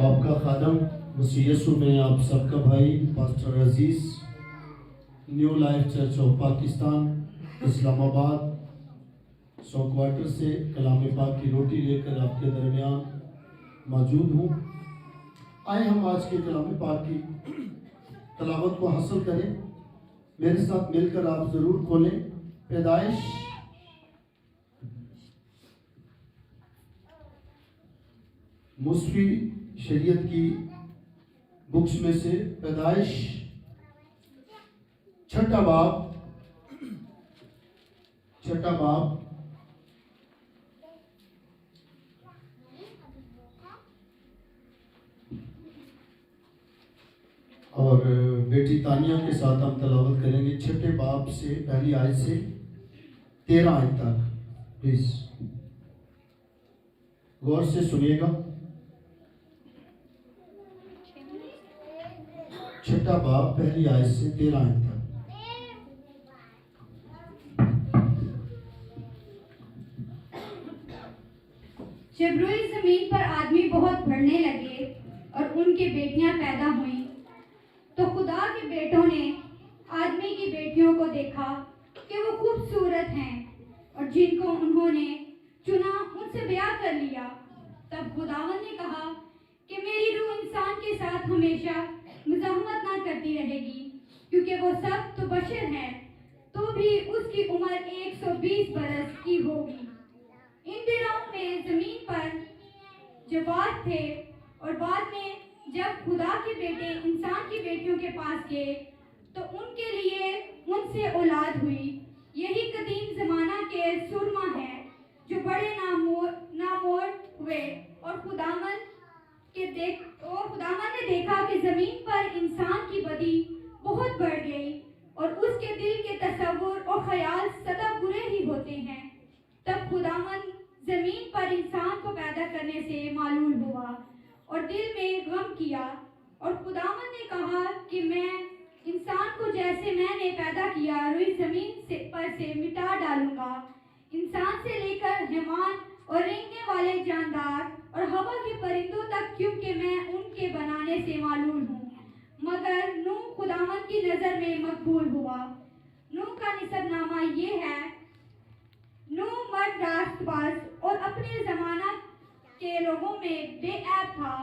आपका खादम मसीह यीशु में आप सबका भाई pastor Aziz, new life church of Pakistan Islamabad 100 quarter से कलाम पाक की रोटी लेकर आपके दरमियान मौजूद हूँ। आए हम आज के कलाम पाक की तलावत को हासिल करें। मेरे साथ मिलकर आप ज़रूर खोलें पैदाइश मुस्फी शरीयत की बुक्स में से पैदाइश छठा बाब और बेटी तानिया के साथ हम तलावत करेंगे छठे बाब से पहली आयत से 13 आयत तक। प्लीज गौर से सुनिएगा। छठा बाब पहली आयत से 13 आयत तक। जब रोई जमीन पर आदमी बहुत बढ़ने लगे और उनके बेटियां पैदा हुईं, तो खुदा के बेटों ने आदमी की बेटियों को देखा कि वो खूबसूरत हैं और जिनको उन्होंने चुना उनसे ब्याह कर लिया। तब खुदावन ने कहा कि मेरी रूह इंसान के साथ हमेशा मुज़ाहमत ना करती रहेगी, क्योंकि वो सब तो बशर हैं, तो भी उसकी उम्र 120 बरस की होगी। इन दिनों में जमीन पर जवाब थे और बाद में जब खुदा के बेटे इंसान की बेटियों के पास गए तो उनके लिए उनसे औलाद हुई। यही कदीम जमाना के सुरमा है जो बड़े नामोर हुए और खुदावन ने देखा कि जमीन पर इंसान की बदी बहुत बढ़ गई और उसके दिल के तसव्वुर और ख्याल सदा बुरे ही होते हैं। तब खुदावन जमीन पर इंसान को पैदा करने से मालूम हुआ और दिल में गम किया और खुदावन ने कहा कि मैं इंसान को जैसे मैंने पैदा किया रुई जमीन पर से मिटा डालूंगा, इंसान से लेकर हैवान और रेंगने वाले जानदार और हवा के परिंदों तक, क्योंकि मैं उनके बनाने से मालूम हूँ। मगर नूह खुदावन की नज़र में मकबूल हुआ। नूह का निसबनामा ये है, नूह मर्द रास्तबाज और अपने ज़माना के लोगों में बेऐब था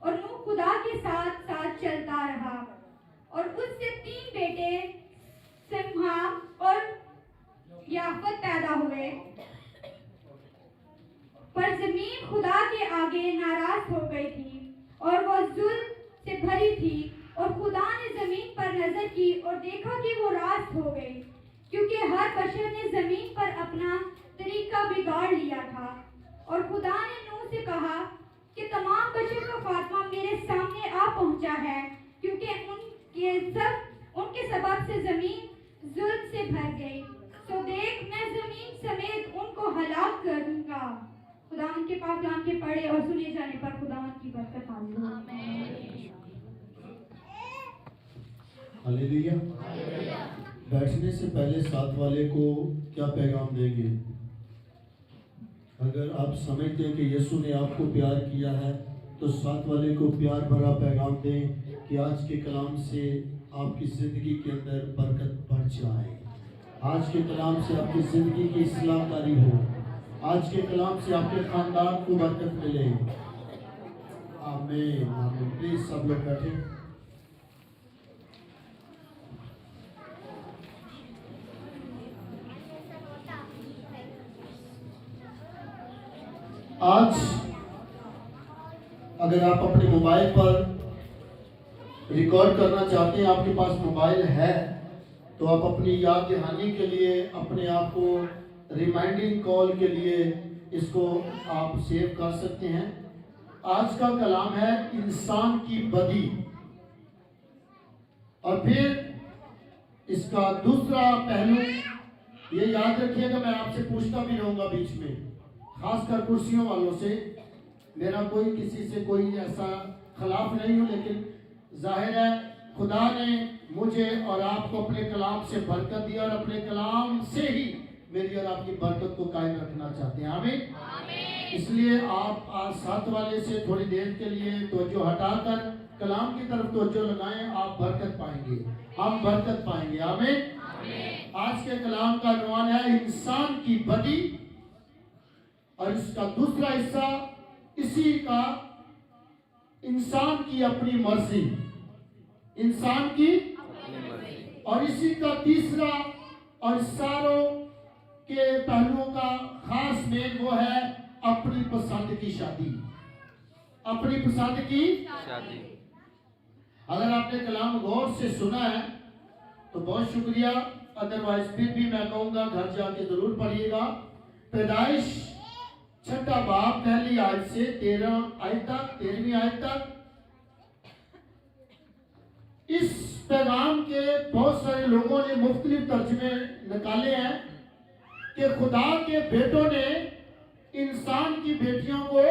और नूह खुदा के साथ साथ चलता रहा और उससे 3 बेटे सिम्हा और याफत पैदा हुए। पर जमीन खुदा के आगे नाराज हो गई थी और वह जुल्म से भरी थी और खुदा ने जमीन पर नजर की और देखा कि वो रास्त हो गई, क्योंकि हर बशर ने जमीन पर अपना तरीका बिगाड़ लिया था। और खुदा ने नूह से कहा कि तमाम बशर का खात्मा मेरे सामने आ पहुंचा है, क्योंकि उनके सबब से जमीन जुल्म से भर गई। तो देख, मैं जमीन समेत उनको हलाक करूंगा। खुदावन के पाक कलाम के पढ़े और सुने जाने पर खुदावन की बरकत हासिल हो। हालेलुया। बैठने से पहले साथ वाले को क्या पैगाम देंगे? अगर आप समझते हैं कि यीशु ने आपको प्यार किया है तो साथ वाले को प्यार भरा पैगाम दें कि आज के कलाम से आपकी ज़िंदगी के अंदर बरकत बढ़ जाए, आज के कलाम से आपकी ज़िंदगी की इस्लाहकारी हो, आज के कलाम से आपके ख़ानदान को बरकत मिले। आमीन आमीन। प्लीज़ सब लोग बैठे। आज अगर आप अपने मोबाइल पर रिकॉर्ड करना चाहते हैं, आपके पास मोबाइल है, तो आप अपनी याद दहानी के लिए, अपने आप को रिमाइंडिंग कॉल के लिए इसको आप सेव कर सकते हैं। आज का कलाम है इंसान की बदी, और फिर इसका दूसरा पहलू ये याद रखिएगा, मैं आपसे पूछता भी रहूंगा बीच में, खासकर कुर्सियों वालों से। मेरा कोई किसी से कोई ऐसा खिलाफ नहीं हो, लेकिन जाहिर है खुदा ने मुझे और आपको अपने कलाम से बरकत दी और अपने कलाम से ही मेरी और आपकी बरकत को कायम रखना चाहते हैं। आमीन। इसलिए आप आज साथ वाले से थोड़ी देर के लिए तवज्जो हटाकर कलाम की तरफ तवज्जो लगाएं, आप बरकत पाएंगे, हम बरकत पाएंगे। आमीन। आज के कलाम का उन्वान है इंसान की बदी, और इसका दूसरा हिस्सा इसी का इंसान की अपनी मर्जी, इंसान की अपनी मर्जी, और इसी का तीसरा और सारों के पहलुओं का खास मेल वो है अपनी पसंद की शादी, अपनी पसंद की शादी। अगर आपने कलाम गौर से सुना है तो बहुत शुक्रिया, अदरवाइज फिर भी मैं कहूंगा घर जाके जरूर पढ़िएगा। पैदाइश 6 बाब पहली आयत से 13वीं आयत तक। इस पैगाम के बहुत सारे लोगों ने मुख्तलिफ तर्जमे निकाले हैं कि खुदा के बेटों ने इंसान की बेटियों को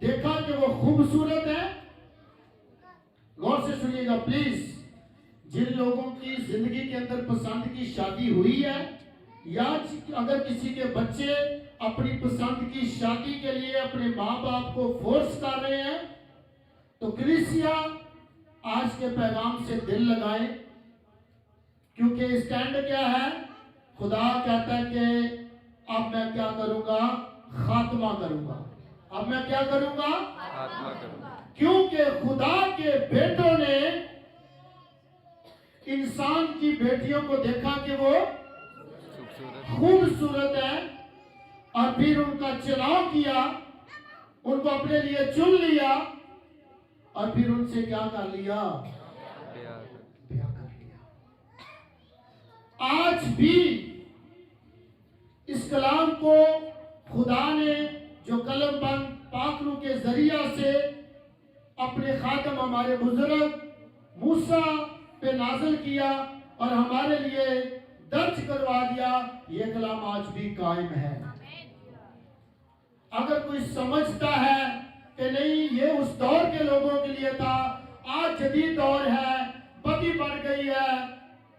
देखा कि वो खूबसूरत है। गौर से सुनिएगा प्लीज। जिन लोगों की जिंदगी के अंदर पसंद की शादी हुई है, या अगर किसी के बच्चे अपनी पसंद की शादी के लिए अपने माँ बाप को फोर्स कर रहे हैं, तो कलीसिया आज के पैगाम से दिल लगाए, क्योंकि स्टैंड क्या है? खुदा कहता है कि अब मैं क्या करूंगा? खात्मा करूंगा। अब मैं क्या करूंगा? खात्मा करूंगा। क्योंकि खुदा के बेटों ने इंसान की बेटियों को देखा कि वो खूबसूरत है, और फिर उनका चुनाव किया, उनको अपने लिए चुन लिया, और फिर उनसे क्या कर लिया? ब्याह कर लिया। आज भी इस कलाम को खुदा ने जो कलम बंद पाकरू के जरिया से अपने खातम हमारे बुजुर्ग मूसा पे नाज़िल किया और हमारे लिए दर्ज करवा दिया, ये कलाम आज भी कायम है। अगर कोई समझता है कि नहीं ये उस दौर के लोगों के लिए था, आज जदीद दौर है, बदी बढ़ गई है,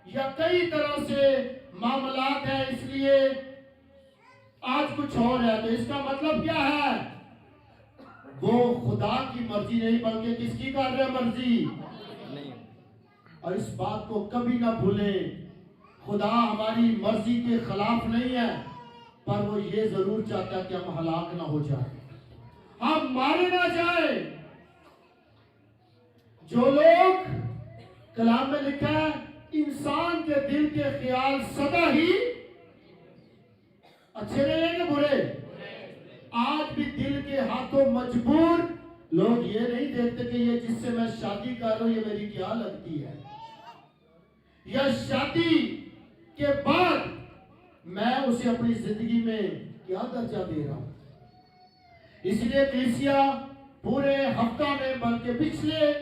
या कई तरह से मामलात है इसलिए आज कुछ और है, तो इसका मतलब क्या है? वो खुदा की मर्जी नहीं बल्कि किसकी कर रहे मर्जी नहीं। और इस बात को कभी ना भूले, खुदा हमारी मर्जी के खिलाफ नहीं है, पर वो ये जरूर चाहता है कि हम हलाक ना हो जाए, हम मारे ना जाए। जो लोग कलाम में लिखा है इंसान के दिल के ख्याल सदा ही अच्छे रहेंगे बुरे, आज भी दिल के हाथों मजबूर लोग ये नहीं देखते कि ये जिससे मैं शादी कर रहा हूं ये मेरी क्या लगती है, या शादी के बाद मैं उसे अपनी जिंदगी में क्या दर्जा दे रहा हूं। इसलिए कलीसिया पूरे हफ्ता में बल्कि पिछले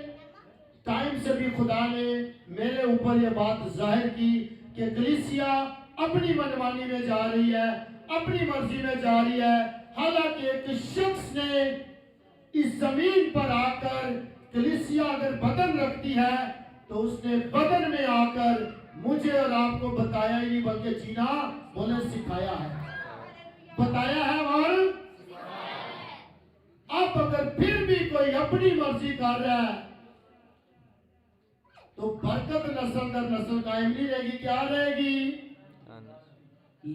टाइम से भी खुदा ने मेरे ऊपर यह बात जाहिर की कि कलीसिया अपनी मनमानी में जा रही है, अपनी मर्जी में जा रही है। हालांकि एक शख्स ने इस जमीन पर आकर, कलीसिया अगर बदन रखती है तो उसने बदन में आकर मुझे और आपको बताया ही नहीं बल्कि जीना बोले सिखाया है, बताया है। और अब अगर फिर भी कोई अपनी मर्जी कर रहा है तो बरकत नस्ल दर नस्ल कायम नहीं रहेगी, क्या रहेगी?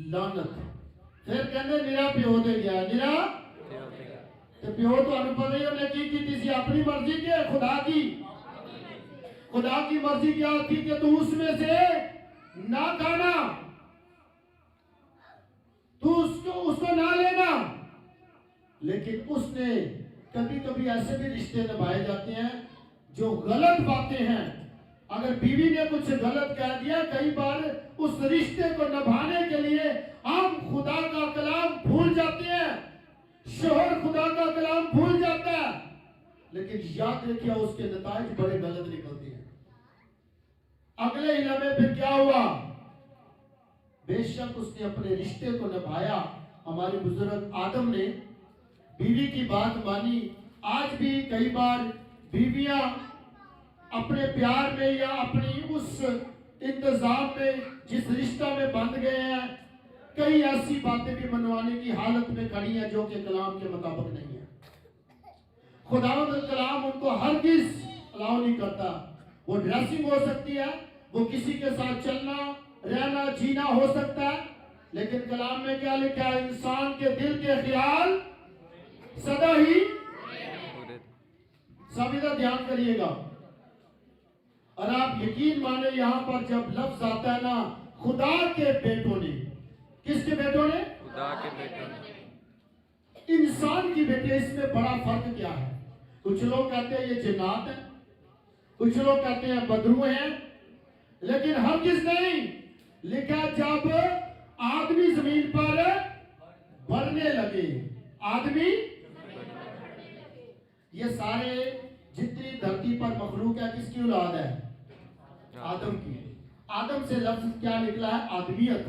लानत। फिर कहते निरा प्यो दे गया, निरा तो प्यो तो पता ही उन्हें की थी अपनी मर्जी के, खुदा की। खुदा की मर्जी क्या थी कि तू उसमें से ना खाना, तू उसको ना लेना। लेकिन उसने कभी कभी ऐसे भी रिश्ते निभाए जाते हैं जो गलत बातें हैं। अगर बीवी ने कुछ गलत कह दिया, कई बार उस रिश्ते को निभाने के लिए हम खुदा का कलाम भूल जाते हैं, शोहर खुदा का कलाम भूल जाता है, लेकिन याद रखिए उसके नताइज बड़े गलत निकलते हैं। अगले ही लम्हे फिर क्या हुआ? बेशक उसने अपने रिश्ते को निभाया। हमारे बुजुर्ग आदम ने बीवी की बात मानी। आज भी कई बार बीवियां अपने प्यार में या अपनी उस इंतजाम में जिस रिश्ता में बंध गए हैं कई ऐसी बातें भी मनवाने की हालत में खड़ी है जो कि कलाम के मुताबिक नहीं है। खुदावंद कलाम उनको हरगिज़ अलाउ नहीं करता। वो ड्रेसिंग हो सकती है, वो किसी के साथ चलना रहना जीना हो सकता है, लेकिन कलाम में क्या लिखा है? इंसान के दिल के ख्याल सदा ही। सभी का ध्यान करिएगा और आप यकीन माने यहां पर जब लफ्ज आता है ना खुदा के बेटों ने, किसके बेटों ने? खुदा के बेटों ने। इंसान की बेटे, इसमें बड़ा फर्क क्या है? कुछ लोग कहते हैं ये जिन्नात है, कुछ लोग कहते हैं बदरू हैं, लेकिन हरगिज़ नहीं। लिखा जब आदमी जमीन पर बढ़ने लगे, आदमी, ये सारे जितनी धरती पर मखलूक है किसकी औलाद है? आदम की। आदम से लफ्ज क्या निकला है? आदमियत।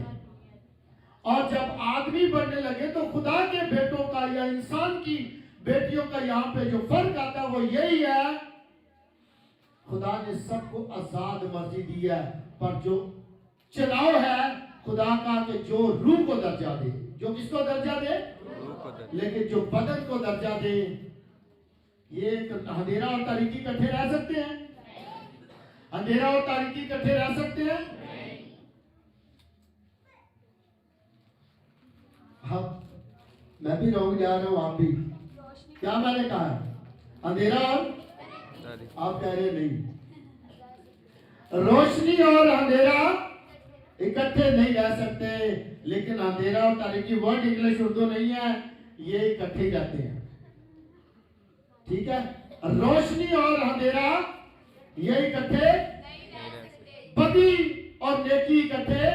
और जब आदमी बढ़ने लगे तो खुदा के बेटों का या इंसान की बेटियों का यहां पे जो फर्क आता है वो यही है, खुदा ने सबको आजाद मर्जी दी है, पर जो चुनाव है खुदा का कि जो रूह को दर्जा दे, जो किसको दर्जा दे? लेकिन जो बदन को दर्जा दे, ये अंधेरा और तारीकी इकट्ठे रह सकते हैं? अंधेरा और तारीकी इकट्ठे रह सकते हैं? हाँ, मैं भी रॉन्ग जा रहा हूं, आप भी। क्या मैंने कहा है? अंधेरा और, आप कह रहे नहीं। रोशनी और अंधेरा इकट्ठे नहीं रह सकते, लेकिन अंधेरा और तारीकी वर्ड इंग्लिश उर्दू नहीं है, ये इकट्ठे रहते हैं। ठीक है, रोशनी और अंधेरा ये इकट्ठे, बदी और नेकी इकट्ठे,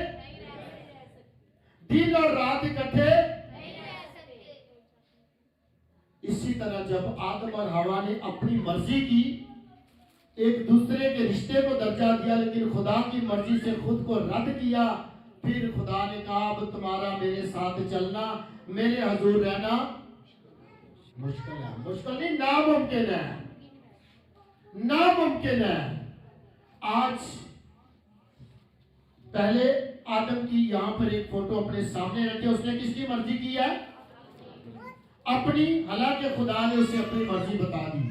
दिन और रात इकट्ठे। इसी तरह जब आदम और हवा ने अपनी मर्जी की, एक दूसरे के रिश्ते को दर्जा दिया, लेकिन खुदा की मर्जी से खुद को रद्द किया, फिर खुदा ने कहा अब तुम्हारा मेरे साथ चलना, मेरे हजूर रहना मुश्किल है। मुश्किल नहीं, नामुमकिन है, नामुमकिन है। आज पहले आदम की यहां पर एक फोटो अपने सामने रखे, उसने किसकी मर्जी की है? अपनी। हालांकि खुदा ने उसे अपनी मर्जी बता दी,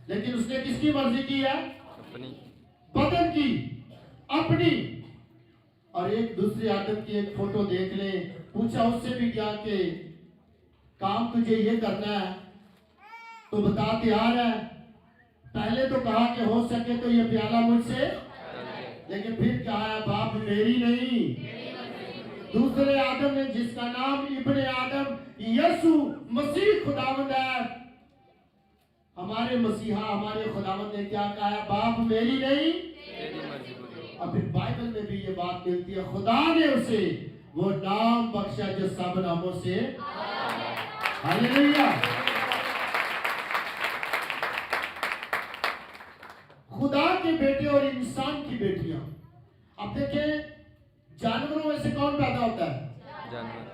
लेकिन उसने किसकी मर्जी की है? अपनी। बदन की, अपनी। और एक दूसरे आदम की एक फोटो देख ले, पूछा उससे भी क्या कि काम तुझे ये करना है तो बता, तैयार है? पहले तो कहा कि हो सके तो ये प्याला मुझसे, लेकिन फिर कहा है बाप मेरी नहीं। दूसरे आदम ने, जिसका नाम इब्ने आदम यसु मसीह खुदावंद है, हमारे मसीहा हमारे खुदावंद ने क्या कहा है? बाप मेरी नहीं, तेरी मर्जी पूरी। और फिर बाइबल में भी ये बात मिलती है, खुदा ने उसे वो नाम बख्शा जो सब नामों से। हालेलुया। खुदा के बेटे और इंसान की बेटियां। अब देखें, जानवरों में से कौन पैदा होता है? जानवर।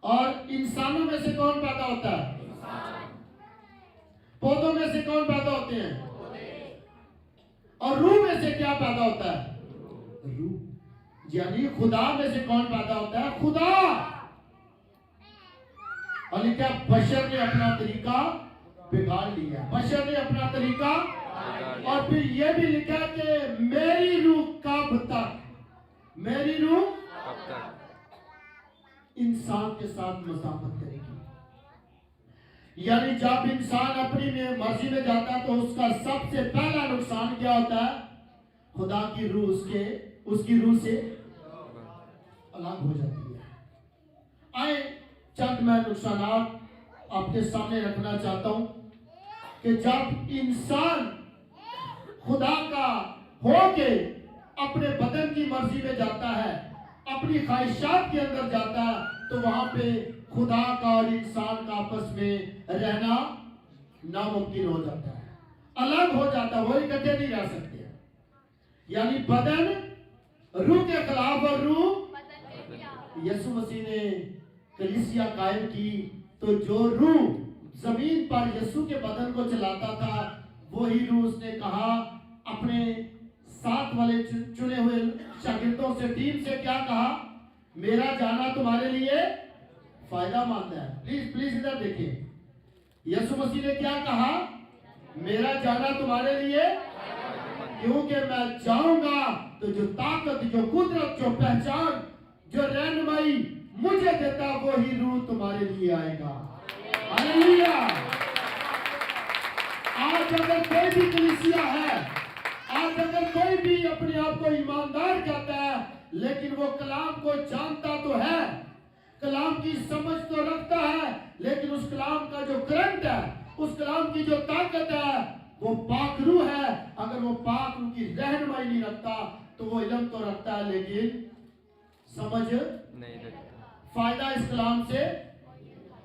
और इंसानों में से कौन पैदा होता है? पौधों में से कौन पैदा होते हैं? और रूह में से क्या पैदा होता है? रूह। यानी खुदा में से कौन पैदा होता है? खुदा। और लिखा बशर ने अपना तरीका बिगाड़ लिया, बशर ने अपना तरीका। और फिर यह भी लिखा कि मेरी रूह कब तक, मेरी रूह कब तक इंसान के साथ मसाफत करेगी। यानी जब इंसान अपनी मर्जी में जाता है तो उसका सबसे पहला नुकसान क्या होता है? खुदा की रूह उसकी रूह से अलग हो जाती है। आए चंद मैं नुकसानात आपके सामने रखना चाहता हूं कि जब इंसान खुदा का होके अपने बदन की मर्जी में जाता है, अपनी ख्वाहिशात के अंदर जाता है, तो वहां पे खुदा का और इंसान का आपस में रहना नामुमकिन हो जाता है, अलग हो जाता है, वो इकट्ठे नहीं रह सकते। यानी बदन रूह के खिलाफ और रूह। यीशु मसीह ने कलीसिया कायम की, तो जो रूह जमीन पर यीशु के बदन को चलाता था, वही रूह उसने कहा अपने साथ वाले चुने हुए शागिर्दों से, टीम से क्या कहा? मेरा जाना तुम्हारे लिए फायदामंद है। प्लीज प्लीज इधर देखिए, यीशु मसीह ने क्या कहा? मेरा जाना तुम्हारे लिए, क्योंकि मैं जाऊंगा तो जो ताकत, जो कुदरत, जो पहचान, जो रहनुमाई मुझे देता वो ही रूह तुम्हारे लिए आएगा। हालेलुया। आज अगर कोई भी कलीसिया है, आज अगर कोई भी अपने आप को ईमानदार कहता है, लेकिन वो कलाम को जानता तो है, कलाम की समझ तो रखता है, लेकिन उस कलाम का जो करंट है, उस कलाम की जो ताकत है, वो पाकरू है। अगर वो पाकरू की रहनुमाई नहीं रखता तो वो इल्म तो रखता है लेकिन समझ नहीं रखता। फायदा इस कलाम से।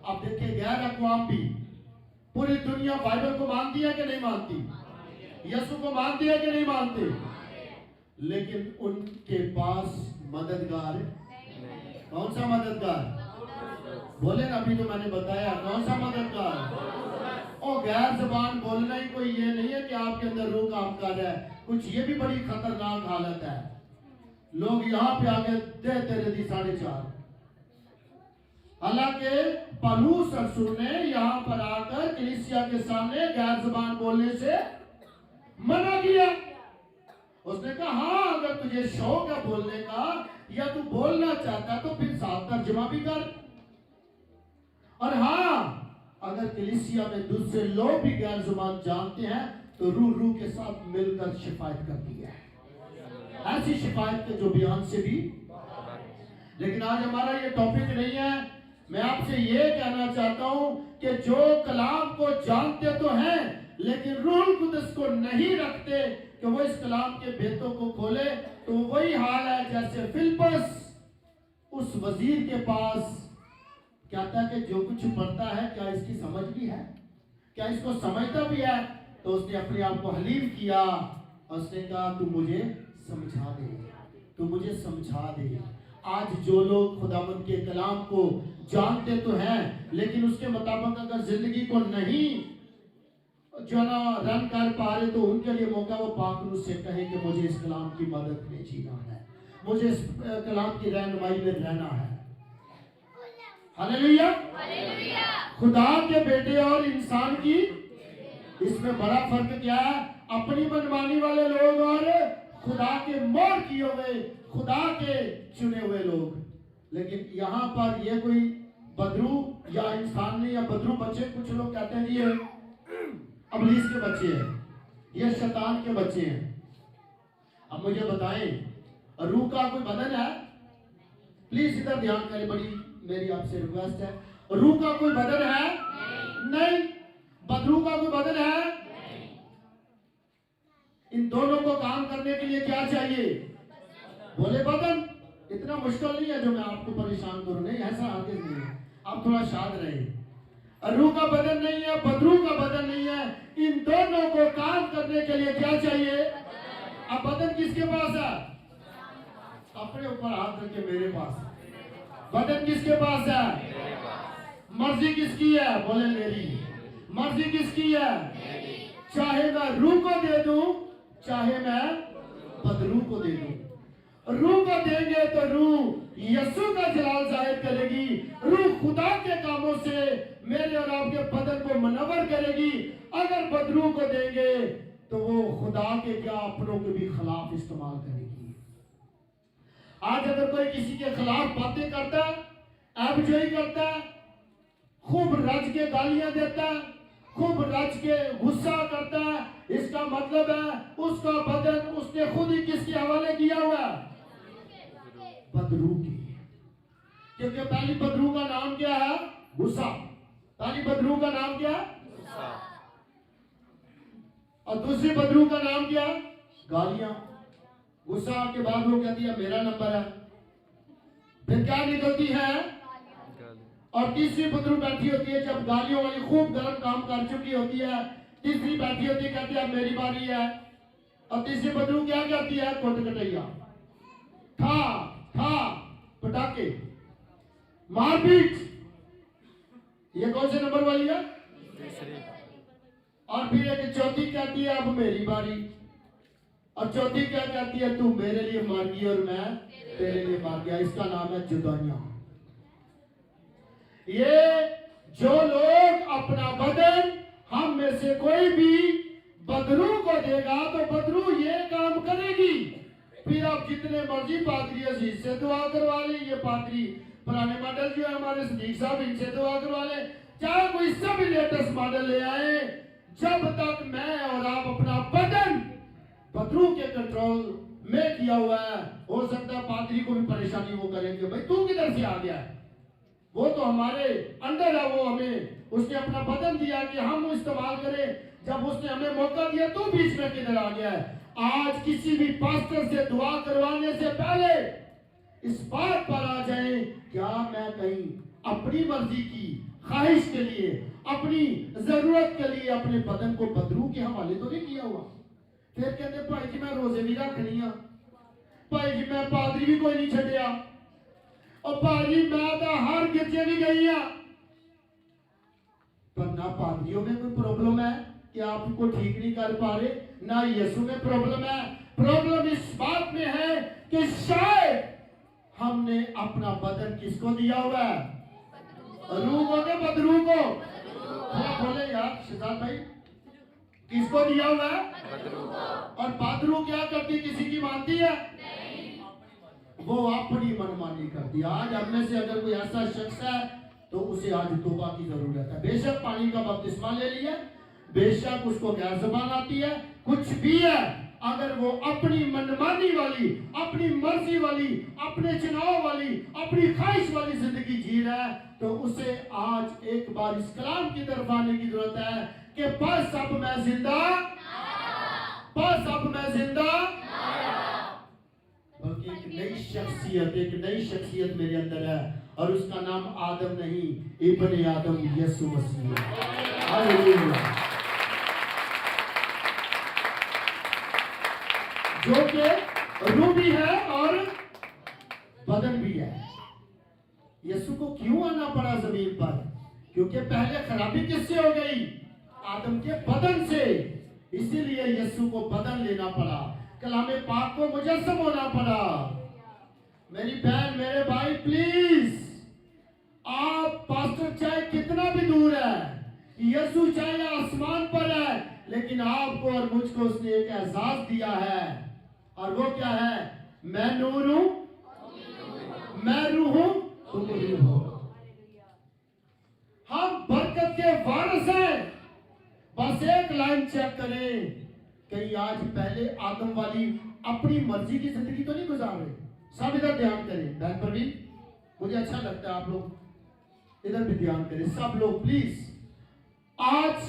अब देखिए, गैर अक़वाम भी, पूरी दुनिया बाइबल को मानती है कि नहीं मानती? यीशु को मानती है कि नहीं मानती? लेकिन उनके पास मददगार, कौन सा मददगार? बोले ना, अभी तो मैंने बताया कौन सा मददगार। और गैर जबान बोलना ही कोई ये नहीं है कि आपके अंदर रूह काम कर रहा है, कुछ ये भी बड़ी खतरनाक हालत है। लोग यहाँ पे आके दे तेरे दी 4.5। हालांकि पौलुस रसूल ने यहाँ पर आकर कलीसिया के सामने गैर जबान बोलने से मना किया। उसने कहा, हाँ अगर तुझे शौक है बोलने का या तू बोलना चाहता तो फिर साथ तर्जुमा भी कर। और हाँ, अगर कलीसिया में दूसरे लोग भी गैर जुबान जानते हैं तो रूह के साथ मिलकर शिफायत करती है, ऐसी शिफायत के जो बयान से भी। लेकिन आज हमारा ये टॉपिक नहीं है। मैं आपसे ये कहना चाहता हूं कि जो कलाम को जानते तो हैं लेकिन रूह कुदस को नहीं रखते कि वो इस कलाम के भेदों को खोले, तो वही हाल है जैसे फिलिप्पस उस वजीर के पास कहता है कि जो कुछ पढ़ता है क्या इसकी समझ भी है, क्या इसको समझता भी है? तो उसने अपने आप को हलीम किया, उसने कहा तू मुझे समझा दे, तू मुझे समझा दे। आज जो लोग खुदावंद के कलाम को जानते तो हैं लेकिन उसके मुताबिक अगर जिंदगी को नहीं जो ना रन कर पा रहे, तो उनके लिए मौका वो पाकरू से कहे कि मुझे इस कलाम की मदद में जीना है, मुझे इस कलाम की रहनुमाई में रहना है। हालेलुया। खुदा के बेटे और इंसान की इसमें बड़ा फर्क क्या है? अपनी मनमानी वाले लोग और खुदा के मोर किए हुए, खुदा के चुने हुए लोग। लेकिन यहाँ पर ये कोई बदरू या इंसान नहीं, या बदरू बच्चे, कुछ लोग कहते हैं ये अबलीस के बच्चे हैं, ये शैतान के बच्चे हैं। अब मुझे बताएं, रूह का कोई बदन है? प्लीज इधर ध्यान करें, बड़ी मेरी आपसे रिक्वेस्ट है। रूह का कोई बदन है? नहीं। बदरू का कोई बदन है? इन दोनों को काम करने के लिए क्या चाहिए? बोले बदन। इतना मुश्किल नहीं है जो मैं आपको परेशान करूं, नहीं ऐसा आगे नहीं है, आप थोड़ा शांत रहे। रूह का बदन नहीं है, बदरू का बदन नहीं है, इन दोनों को काम करने के लिए क्या चाहिए? अब बदन किसके पास है? अपने ऊपर हाथ रखे, मेरे पास। बदन किसके पास है? मर्जी किसकी है? बोले मेरी। मर्जी किसकी है? चाहे मैं रूह को दे दूं, चाहे मैं बदरू को दे दूं। रूह को देंगे तो रूह यीशु का जलाल जाहिर करेगी, रूह खुदा के कामों से मेरे और आपके बदन को मनवर करेगी। अगर बदरू को देंगे तो वो खुदा के क्या अपनों के भी खिलाफ इस्तेमाल करेगी। आज अगर कोई किसी के खिलाफ बातें करता है, ऐबजोई करता है, खूब रज के गालियां देता है, खूब रज के गुस्सा करता है, इसका मतलब है उसका बदन उसने खुद ही किसके हवाले किया हुआ है? बदरू की। क्योंकि पहली बदरू का नाम क्या है? गुस्सा। पहली बदरू का नाम क्या है? गुस्सा। और दूसरी बदरू का नाम क्या है? गालियां। गुस्सा के बाद वो कहती है मेरा नंबर है, फिर क्या निकलती है? और तीसरी बदरू बैठी होती है, जब गालियों वाली खूब गर्म काम कर चुकी होती है, तीसरी बैठी होती है, कहती है मेरी बारी है। और तीसरी बदरू क्या कहती है? कोट कटैया, था पटाखे, मारपीट। ये कौन से नंबर वाली है? और फिर एक चौथी कहती है अब मेरी बारी। और चौथी क्या कहती है? तू मेरे लिए मार गई और मैं तेरे लिए मर गया। इसका नाम है जुदाइयां। ये जो लोग अपना बदन हम में से कोई भी बदरू को देगा तो बदरू ये काम करेगी। फिर आप जितने मर्जी पादरी अजीज से दुआ करवा ले, ये पादरी पुराने मॉडल जो है हमारे सदीक साहब, इनसे दुआ करवा ले, चाहे कोई सब लेटेस्ट मॉडल ले आए, जब तक मैं और आप अपना बदन बदरू के कंट्रोल में किया हुआ है, हो सकता है पादरी को भी परेशानी वो करेंगे, भाई तू किधर से आ गया है? वो तो हमारे अंदर है, वो हमें उसने अपना बदन दिया कि हम इस्तेमाल करें। जब उसने हमें मौका दिया तो बीच में किधर आ गया है? आज किसी भी पास्टर से दुआ करवाने से पहले इस बात पर आ जाए, क्या मैं कहीं अपनी मर्जी की ख्वाहिश के लिए, अपनी जरूरत के लिए अपने बदन को बदरू के हवाले तो नहीं किया हुआ? फिर कहते भाई जी मैं रोजे भी रखनी है, भाई जी मैं पादरी भी कोई नहीं छड़िया, और भाई मैं तो हर गिरजे भी गई है। पर ना पादरियों में कोई प्रॉब्लम है कि आपको ठीक नहीं कर पा रहे, ना यीशु में प्रॉब्लम है। प्रॉब्लम इस बात में है कि शायद हमने अपना बदन किसको दिया हुआ है? रूह को के बदरू को? बोले यार शहजाद भाई, किसको दिया हुआ है? और बदरू क्या करती, किसी की मानती है? वो अपनी मनमानी करती है। आज हम में से अगर कोई ऐसा शख्स है तो उसे आज तौबा की जरूरत है। बेशक पानी का बपतिस्मा ले लिया, बेशक उसको गैर ज़बान आती है, कुछ भी है, अगर वो अपनी मनमानी वाली, अपनी मर्जी वाली, अपने चुनाव वाली, अपनी ख्वाहिश वाली जिंदगी जी रहा है, तो उसे आज एक बार इस कलाम की तरफ आने की जरूरत है कि बस अब मैं जिंदा, बस अब मैं जिंदा, बल्कि एक नई शख्सियत, एक नई शख्सियत मेरे अंदर है, और उसका नाम आदम नहीं, इब्ने आदम यीशु मसीह है। हालेलुया। जो कि रूह भी है और बदन भी है। यीशु को क्यों आना पड़ा जमीन पर? क्योंकि पहले खराबी किससे हो गई? आदम के बदन से। इसीलिए यीशु को बदन लेना पड़ा, कलामे पाक को मुजस्सम होना पड़ा। मेरी बहन, मेरे भाई, प्लीज, आप पास्टर चाहे कितना भी दूर है, यीशु चाहे आसमान पर है, लेकिन आपको और मुझको उसने एक एहसास दिया है, और वो क्या है? मैं नूर हूं, मैं रूह हूं, तुम रूह हो। हम बरकत के वारिस हैं। बस एक लाइन चेक करें, कहीं आज पहले आदम वाली अपनी मर्जी की जिंदगी तो नहीं गुजार रहे? सब इधर ध्यान करें। बहन प्रवीण, मुझे अच्छा लगता है आप लोग इधर भी ध्यान करें, सब लोग प्लीज। आज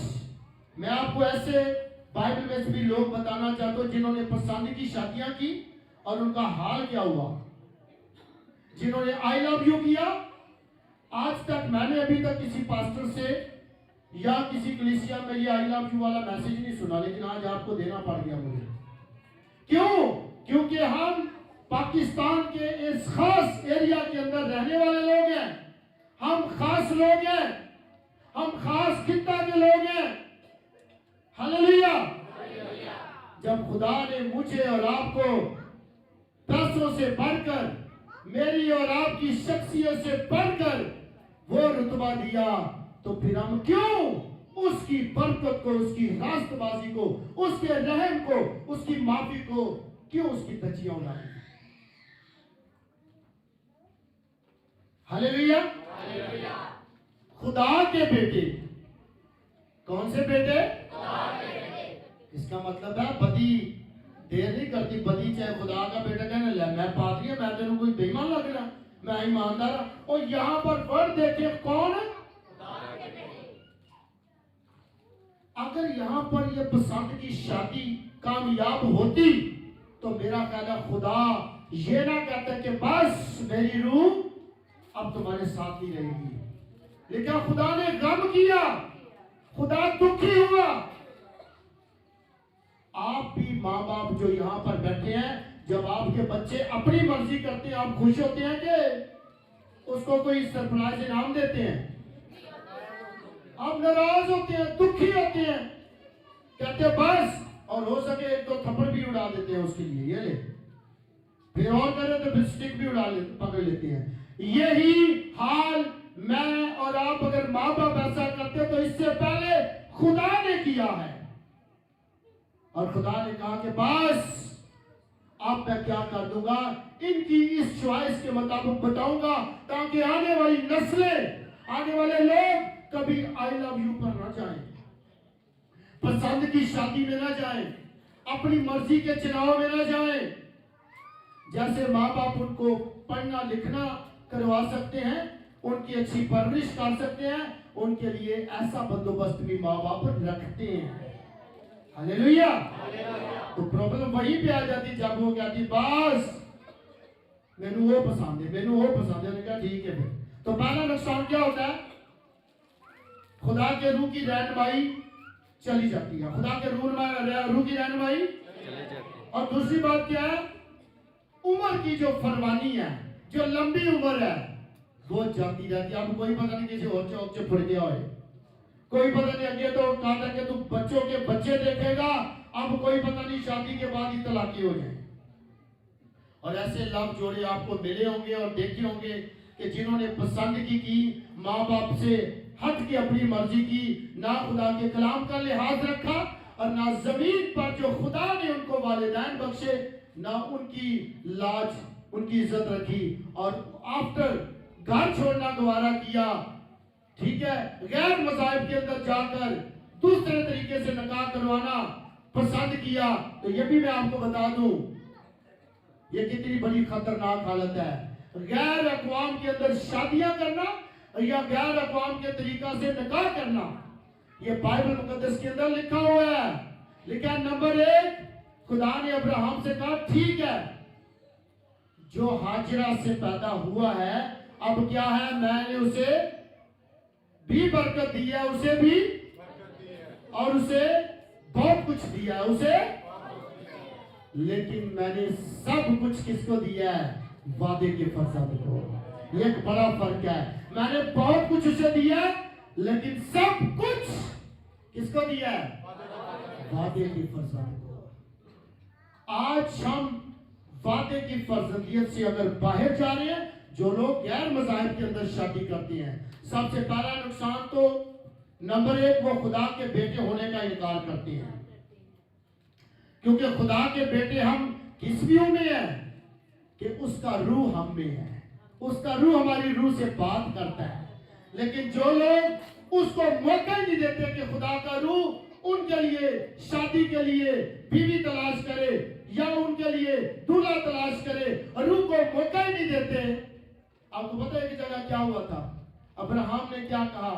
मैं आपको ऐसे बाइबल में से भी लोग बताना चाहता हूं जिन्होंने पसंद की शादियां की और उनका हाल क्या हुआ, जिन्होंने आई लव यू किया। आज तक मैंने अभी तक किसी पास्टर से या किसी कलीसिया में ये आई लव यू वाला मैसेज नहीं सुना, लेकिन आज आपको देना पड़ गया मुझे। क्यों? क्योंकि हम पाकिस्तान के इस खास एरिया के अंदर रहने वाले लोग हैं, हम खास लोग हैं, हम खास खित्ता के लोग हैं। हालेलुया। जब खुदा ने मुझे और आपको पैसों से बढ़कर, मेरी और आपकी शख्सियत से बढ़कर वो रुतबा दिया, तो फिर हम क्यों उसकी बरकत को, उसकी रास्तबाजी को, उसके रहम को, उसकी माफी को क्यों उसकी धज्जियां उड़ाएं? हालेलुया। खुदा के बेटे, कौन से बेटे? इसका मतलब है बदी देर नहीं करती, बदी चाहे खुदा का बेटा कहने लगा मैं पादरी, मैं तेन कोई बेईमान लग रहा, मैं ईमानदार। और यहां पर वर्ड देखिए, कौन? अगर यहां पर यह पसंद की शादी कामयाब होती तो मेरा ख्याल है खुदा ये ना कहता कि बस मेरी रूह अब तुम्हारे साथ ही रहेगी, लेकिन खुदा ने गम किया, खुदा दुखी हुआ। आप भी माँ बाप जो यहां पर बैठे हैं, जब आपके बच्चे अपनी मर्जी करते हैं, आप खुश होते हैं कि उसको कोई सरप्राइज इनाम देते हैं? आप नाराज होते हैं, दुखी होते हैं, कहते हैं बस, और हो सके एक दो थप्पड़ भी उड़ा देते हैं उसके लिए, ये ले, फिर और करे तो फिर स्टिक भी पकड़ लेते हैं। यही हाल मैं और आप अगर माँ बाप ऐसा करते तो इससे पहले खुदा ने किया है, और खुदा ने कहा कि बस अब मैं क्या कर दूंगा, इनकी इस चॉइस के मुताबिक बताऊंगा, ताकि आने वाली नस्लें, आने वाले लोग कभी आई लव यू पर ना जाएं, पसंद की शादी में ना जाएं, अपनी मर्जी के चुनाव में ना जाएं। जैसे माँ बाप उनको पढ़ना लिखना करवा सकते हैं, उनकी अच्छी परवरिश कर सकते हैं, उनके लिए ऐसा बंदोबस्त भी माँ बाप रखते हैं। हालेलुया। तो प्रॉब्लम वहीं पे आ जाती जब वो कहती बस मैनू वो पसंद है, मैनू वो पसंद है। उन्होंने कहा ठीक है। फिर तो पहला नुकसान क्या होता है, खुदा के रूह की रहनुमाई चली जाती है, खुदा के रूह की रहनुमाई चली जाती है। और दूसरी बात क्या है, उम्र की जो फरमानी है, जो लंबी उम्र है, वो जाती रहती है। अब कोई पता नहीं किसी और चौक से फट गया हो, कोई पता नहीं अगे तो कहा था कि तू बच्चों के बच्चे देखेगा, अब कोई पता नहीं शादी के बाद ही तलाकी हो जाए। और ऐसे लव जोड़े आपको मिले होंगे और देखे होंगे कि जिन्होंने पसंद की माँ बाप से हट के अपनी मर्जी की, ना खुदा के कलाम का लिहाज रखा और ना जमीन पर जो खुदा ने उनको वालिदैन बख्शे, ना उनकी लाज उनकी इज्जत रखी, और आफ्टर घर छोड़ना गवारा किया, ठीक है, गैर मज़ाहिब के अंदर जाकर दूसरे तरीके से निकाह करवाना पसंद किया। तो ये भी मैं आपको बता दूं, ये कितनी बड़ी खतरनाक हालत है। गैर अक़वाम के अंदर शादियां करना या गैर अक़वाम के तरीका से निकाह करना, ये बाइबल मुकद्दस के अंदर लिखा हुआ है। लिखा है नंबर 1, खुदा ने अब्राहम से कहा ठीक है, जो हाजिरा से पैदा हुआ है अब क्या है, मैंने उसे भी बरकत दी है, उसे भी, और उसे बहुत कुछ दिया उसे, लेकिन मैंने सब कुछ किसको दिया है, वादे के फरजंद को। एक बड़ा फर्क है, मैंने बहुत कुछ उसे दिया लेकिन सब कुछ किसको दिया है, वादे के फरजंद को। आज हम वादे की फरजंदियत से अगर बाहर जा रहे हैं, जो लोग गैर मज़ाहिब के अंदर शादी करते हैं, सबसे पहला नुकसान तो नंबर 1, वो खुदा के बेटे होने का इनकार करते हैं। क्योंकि खुदा के बेटे हम किस व्यू में है कि उसका रूह हम में है, उसका रूह हमारी रूह से बात करता है। लेकिन जो लोग उसको मौका नहीं देते कि खुदा का रूह उनके लिए शादी के लिए बीवी तलाश करे या उनके लिए दूल्हा तलाश करे, रूह को मौका ही नहीं देते। आपको पता है कि जगह क्या हुआ था, अब्राहम ने क्या कहा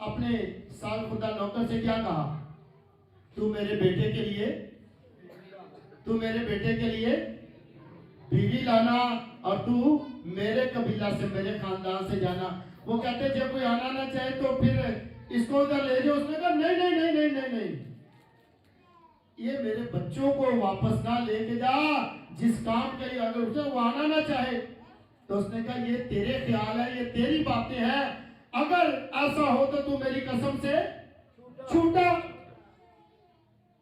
अपने सालखुर्दा नौकर से, क्या कहा, तू मेरे बेटे के लिए बीवी लाना और तू मेरे कबीला से, मेरे खानदान से जाना। वो कहते जब कोई आना ना चाहे तो फिर इसको उधर ले जाओ। उसने कहा नहीं नहीं नहीं नहीं नहीं नहीं, ये मेरे बच्चों को वापस ना लेके जा, जिस काम के लिए अगर उसे वो आना ना चाहे। तो उसने कहा ये तेरे ख्याल है, ये तेरी बातें हैं, अगर ऐसा हो तो तू मेरी कसम से छूटा।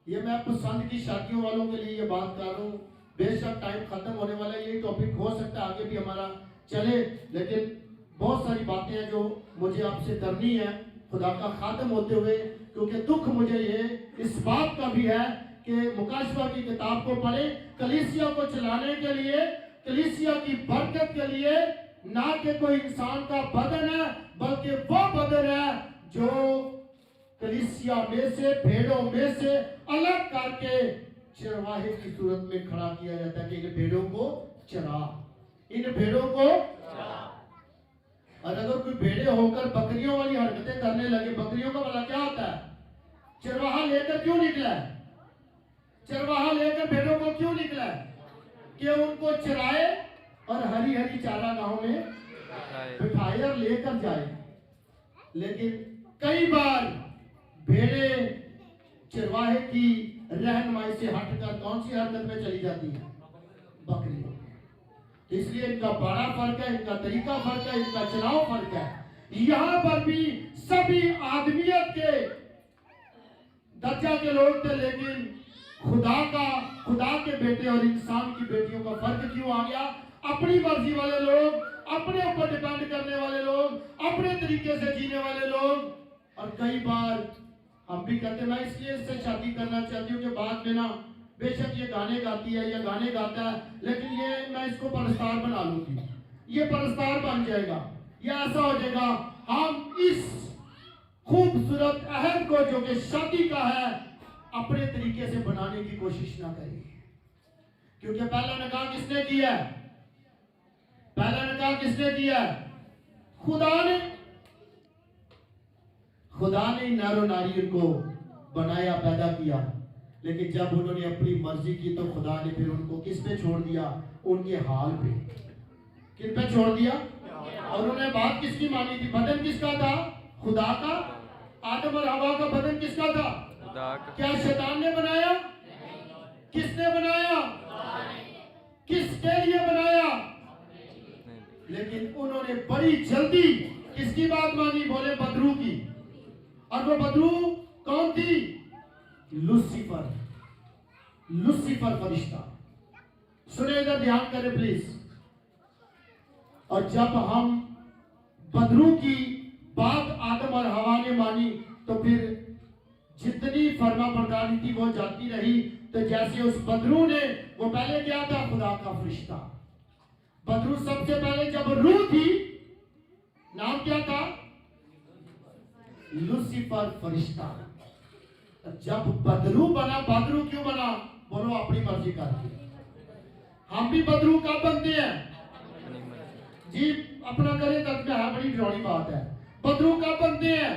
ये मैं पसंद की शादियों वालों के लिए ये बात कर रहा हूँ। बेशक टाइम खत्म होने वाला है, यही टॉपिक हो सकता है आगे भी हमारा चले, लेकिन बहुत सारी बातें हैं जो मुझे आपसे करनी है खुदा का खातम होते हुए, क्योंकि दुख मुझे ये इस बात का भी है कि मुकाशवा की किताब को पढ़े, कलीसिया को चलाने के लिए, कलीसिया की बरकत के लिए, ना कि कोई इंसान का बदन है, बल्कि वो बदन है जो कलीसिया में से, भेड़ों में से अलग करके चरवाहे की सूरत में खड़ा किया जाता है कि इन भेड़ों को चरा, इन भेड़ों को। और अगर कोई भेड़े होकर बकरियों वाली हरकतें करने लगे, बकरियों का भला क्या होता है, चरवाहा लेकर क्यों निकला है, चरवाहा लेकर भेड़ों को क्यों निकला है, कि उनको चराए और हरी हरी चारागाहों में बिठाए और लेकर जाए। लेकिन कई बार भेड़े चरवाहे की रहनुमाई से हटकर कौन सी हरकत में चली जाती है, बकरियों। इसलिए इनका बड़ा फर्क है, इनका तरीका फर्क है, इनका चुनाव फर्क है। यहां पर भी सभी आदमियत के दर्जा के लोग थे, लेकिन खुदा के बेटे और इंसान की बेटियों का फर्क क्यों आ गया? अपनी मर्जी वाले लोग, अपने ऊपर डिपेंड करने वाले लोग, अपने तरीके से जीने वाले लोग। और कई बार हम भी कहते मैं इसलिए इससे शादी करना चाहती हूँ कि बाद में ना बेशक ये गाने गाती है या गाने गाता है, लेकिन ये मैं इसको परस्तार बना लूंगी, ये परस्तार बन जाएगा, ये ऐसा हो जाएगा। हम इस खूबसूरत अहद को जो कि शादी का है अपने तरीके से बनाने की कोशिश ना करें, क्योंकि पहला निकाह किसने किया है? पहला निकाह किसने किया है? खुदा ने। खुदा ने नर और नारी को बनाया, पैदा किया, लेकिन जब उन्होंने अपनी मर्जी की तो खुदा ने फिर उनको किस पे छोड़ दिया? उनके हाल पे। किन पे छोड़ दिया? और उन्होंने बात किसकी मानी थी? बदन किसका था? खुदा का। आदम और हवा का बदन किसका था? खुदा का। क्या शैतान ने बनाया? किसने बनाया? किसके लिए बनाया? लेकिन उन्होंने बड़ी जल्दी किसकी बात मानी? बोले बदरू की। और वो बदरू कौन थी? लूसीफर। लूसीफर फरिश्ता। सुने, इधर ध्यान करें प्लीज। और जब हम बदरू की बात आदम और हवा ने मानी तो फिर जितनी फर्मा बरदारी थी वो जाती रही। तो जैसे उस बदरू ने, वो पहले क्या था? खुदा का फरिश्ता। बदरू सबसे पहले जब रूह थी, नाम क्या था? लूसीफर फरिश्ता। जब बदरू बना, बदरू क्यों बना? बोलो अपनी मर्जी करके। हम भी बदरू कब बनते हैं? अपनी मर्जी। जी अपना करे तक में है, बड़ी डरावनी बात है। बदरू कब बनते हैं?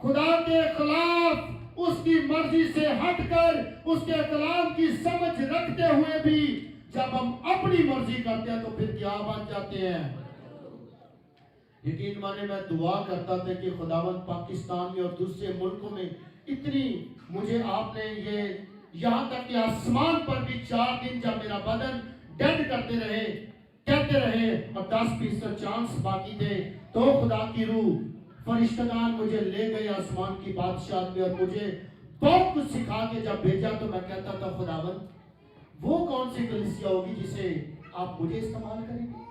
खुदा के खिलाफ, उसकी मर्जी से हटकर, उसके कलाम की समझ रखते हुए भी जब हम अपनी मर्जी करते हैं तो फिर क्या बन जाते हैं? यकीन माने मैं दुआ करता था कि खुदावंद पाकिस्तान में और दूसरे मुल्कों में इतनी, मुझे आपने ये यहाँ तक कि आसमान पर भी 4 दिन जब मेरा बदन डेड करते रहे, कहते रहे और 10% चांस बाकी थे, तो खुदा की रूह फरिश्तगान मुझे ले गए आसमान की बादशाह में और मुझे बहुत कुछ सिखा के जब भेजा तो मैं कहता था खुदावंद वो कौन सी कलीसिया होगी जिसे आप मुझे इस्तेमाल करेंगे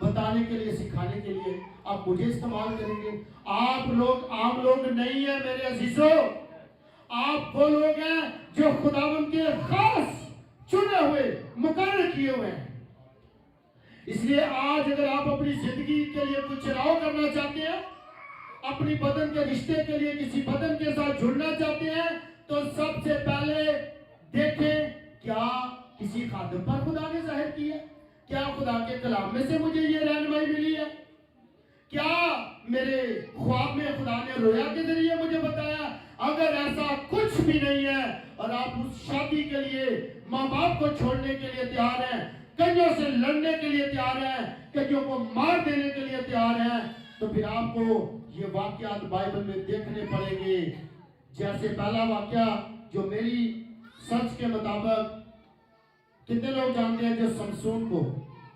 बताने के लिए, सिखाने के लिए आप मुझे इस्तेमाल करेंगे। आप लोग आम लोग नहीं है मेरे अजीजों, आप वो लोग हैं जो खुदावंद के खास चुने हुए, मुकर्रर किए हुए हैं। इसलिए आज अगर आप अपनी जिंदगी के लिए कुछ चुनाव करना चाहते हैं, अपनी बदन के रिश्ते के लिए किसी बदन के साथ जुड़ना चाहते हैं, तो सबसे पहले देखें क्या किसी खादम पर खुदा ने जाहिर की है, क्या खुदा के कलाम में से मुझे ये रहनुमाई मिली है, क्या मेरे ख्वाब में खुदा ने रोया के जरिए मुझे बताया। अगर ऐसा कुछ भी नहीं है और आप उस शादी के लिए माँ बाप को छोड़ने के लिए तैयार हैं, कईयों से लड़ने के लिए तैयार हैं, कईयों को मार देने के लिए तैयार हैं, तो फिर आपको ये वाकयात बाइबल में देखने पड़ेंगे। जैसे पहला वाकया जो मेरी सर्च के मुताबिक, कितने लोग जानते हैं जो समसून को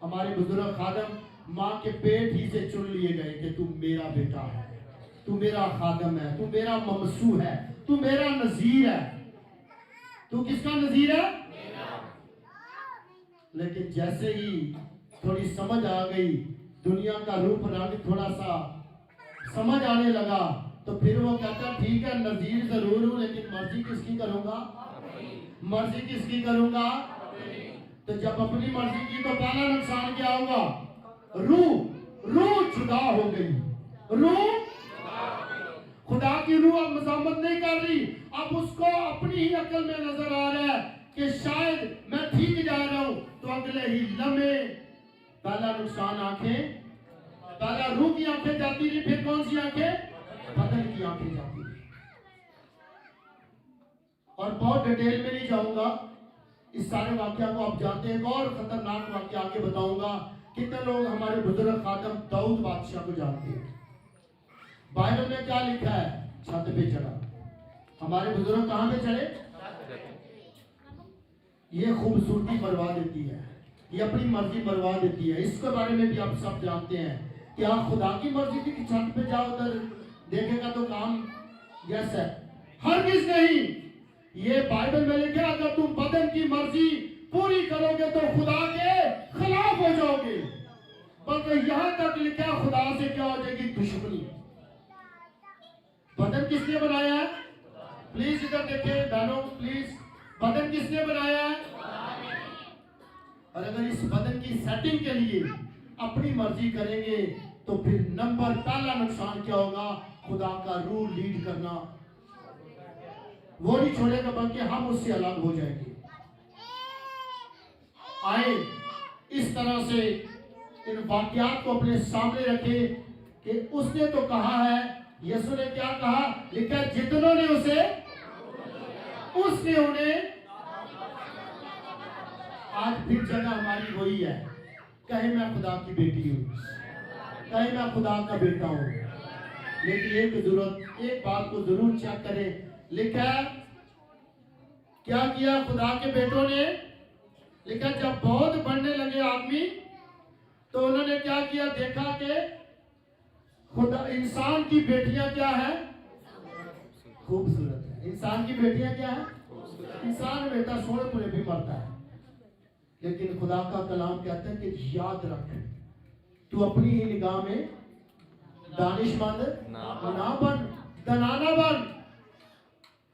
हमारे बुजुर्ग खादम माँ के पेट ही से चुन लिए गए कि तू मेरा बेटा है, तू मेरा खादम है, तू मेरा ममसू है, तू मेरा नजीर है। तू किसका नजीर है? लेकिन जैसे ही थोड़ी समझ आ गई, दुनिया का रूप रंग थोड़ा सा समझ आने लगा, तो फिर वो कहता ठीक है नजीर जरूर हूं लेकिन मर्जी किसकी करूंगा? मर्जी किसकी करूंगा? तो जब अपनी मर्जी की तो पहला नुकसान क्या होगा? रूह जुदा हो गई। रूह, खुदा की रूह अब मज़ामत नहीं कर रही, अब उसको अपनी ही अकल में नजर आ रहा है कि शायद मैं ठीक जा रहा हूं, तो अगले ही लम्हे पहला नुकसान आंखें, पहला रूह की आंखें जाती रही, फिर कौन सी आंखें? बदन की आंखें जाती रही। और बहुत डिटेल में नहीं जाऊंगा, इस सारे वाक्य को आप जानते हैं। और खतरनाक वाक्य आगे बताऊंगा। कितने लोग हमारे बुजुर्ग खादम दाऊद बादशाह को जानते हैं? बाइबल में क्या लिखा है? छत पे चढ़ा। हमारे बुजुर्ग कहां पे चढ़े? ये खूबसूरती बरवा देती है, ये अपनी मर्जी बरवा देती है। इसके बारे में भी आप सब जानते हैं। क्या खुदा की मर्जी थी कि छत पे जाओ उधर देखेगा तो काम? यस है, हरगिज़ नहीं। ये बाइबल में लिखा अगर तुम बदन की मर्जी पूरी करोगे तो खुदा के खिलाफ हो जाओगे, बल्कि यहां तक लिखा खुदा से क्या हो जाएगी? दुश्मनी। बदन किसने बनाया है? प्लीज इधर देखें बहनों, प्लीज, बदन किसने बनाया है? और अगर इस बदन की सेटिंग के लिए अपनी मर्जी करेंगे तो फिर नंबर पहला नुकसान क्या होगा? खुदा का रूल लीड करना वो नहीं छोड़ेगा, बल्कि हम उससे अलग हो जाएंगे। आए इस तरह से इन वाक्यात को अपने सामने रखे कि उसने तो कहा है, यीशु ने क्या कहा? लिखा है जितनों ने उसे, उसने उन्हें। आज फिर जगह हमारी वही है, कहे मैं खुदा की बेटी हूं, कहे मैं खुदा का बेटा हूं, लेकिन एक बात को जरूर चेक करें। लिखा है क्या किया खुदा के बेटों ने? लिखा जब बहुत बढ़ने लगे आदमी तो उन्होंने क्या किया? देखा कि खुदा, इंसान की बेटियां क्या है? खूबसूरत है। इंसान की बेटियां क्या है? इंसान बेटा सोने पूरे भी मरता है, लेकिन खुदा का कलाम कहता है कि याद रख, तू अपनी ही निगाह में दानिशमंद ना बन, दनाना बन,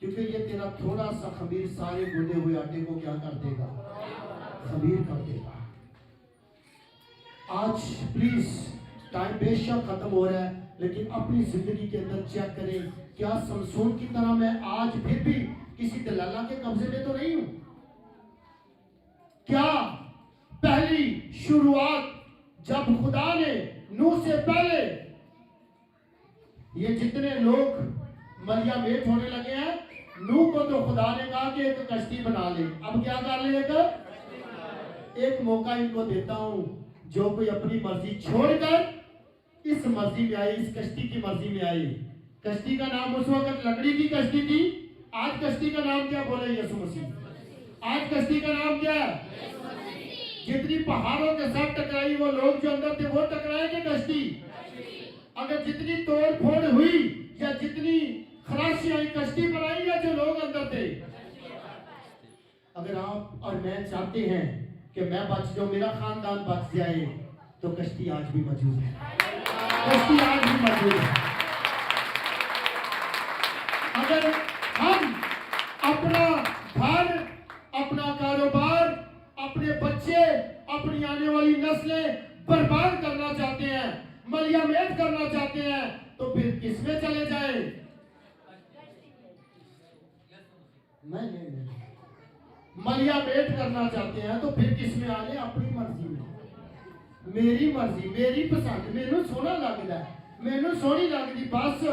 क्योंकि ये तेरा थोड़ा सा खमीर सारे गूंदे हुए आटे को क्या कर देगा? खमीर कर देगा। आज प्लीज, टाइम बेशक खत्म हो रहा है, लेकिन अपनी जिंदगी के अंदर चेक करें, क्या समसून की तरह मैं आज फिर भी किसी दलाला के कब्जे में तो नहीं हूं? क्या पहली शुरुआत जब खुदा ने नूह से पहले, ये जितने लोग मरियमेट होने लगे हैं, नूह को तो खुदा ने कहा कि एक कश्ती बना ले। अब क्या कर ले? एक मौका इनको देता हूं, जो कोई अपनी मर्जी छोड़कर इस मर्जी में आई, इस कश्ती की मर्जी में आई। कश्ती का नाम उस वक्त लकड़ी की कश्ती थी, आज कश्ती का नाम क्या बोले? यीशु मसीह। आज कश्ती का नाम क्या है? जितनी पहाड़ों के साथ टकराई, वो लोग जो अंदर थे वो टकराएंगे कश्ती। अगर जितनी तोड़ फोड़ हुई या जितनी खराशी आई, कश्ती पर आई या जो लोग अंदर थे। अगर आप और मैं चाहते हैं कि मैं बच जाऊं, मेरा खानदान बच जाए, तो कश्ती आज भी मौजूद है, कश्ती आज भी मौजूद है। अगर हम अपना घर, अपना कारोबार, अपने बच्चे, अपनी आने वाली नस्लें बर्बाद करना चाहते हैं, मलियामेट करना चाहते हैं, तो फिर किसमें चले जाए? नहीं, मलियामेट करना चाहते हैं तो फिर किसमें आ जाए? अपनी मर्जी में। मेरी मर्जी, मेरी पसंद, मैनू सोहना लगता है, मैनू सोहनी लगती, बस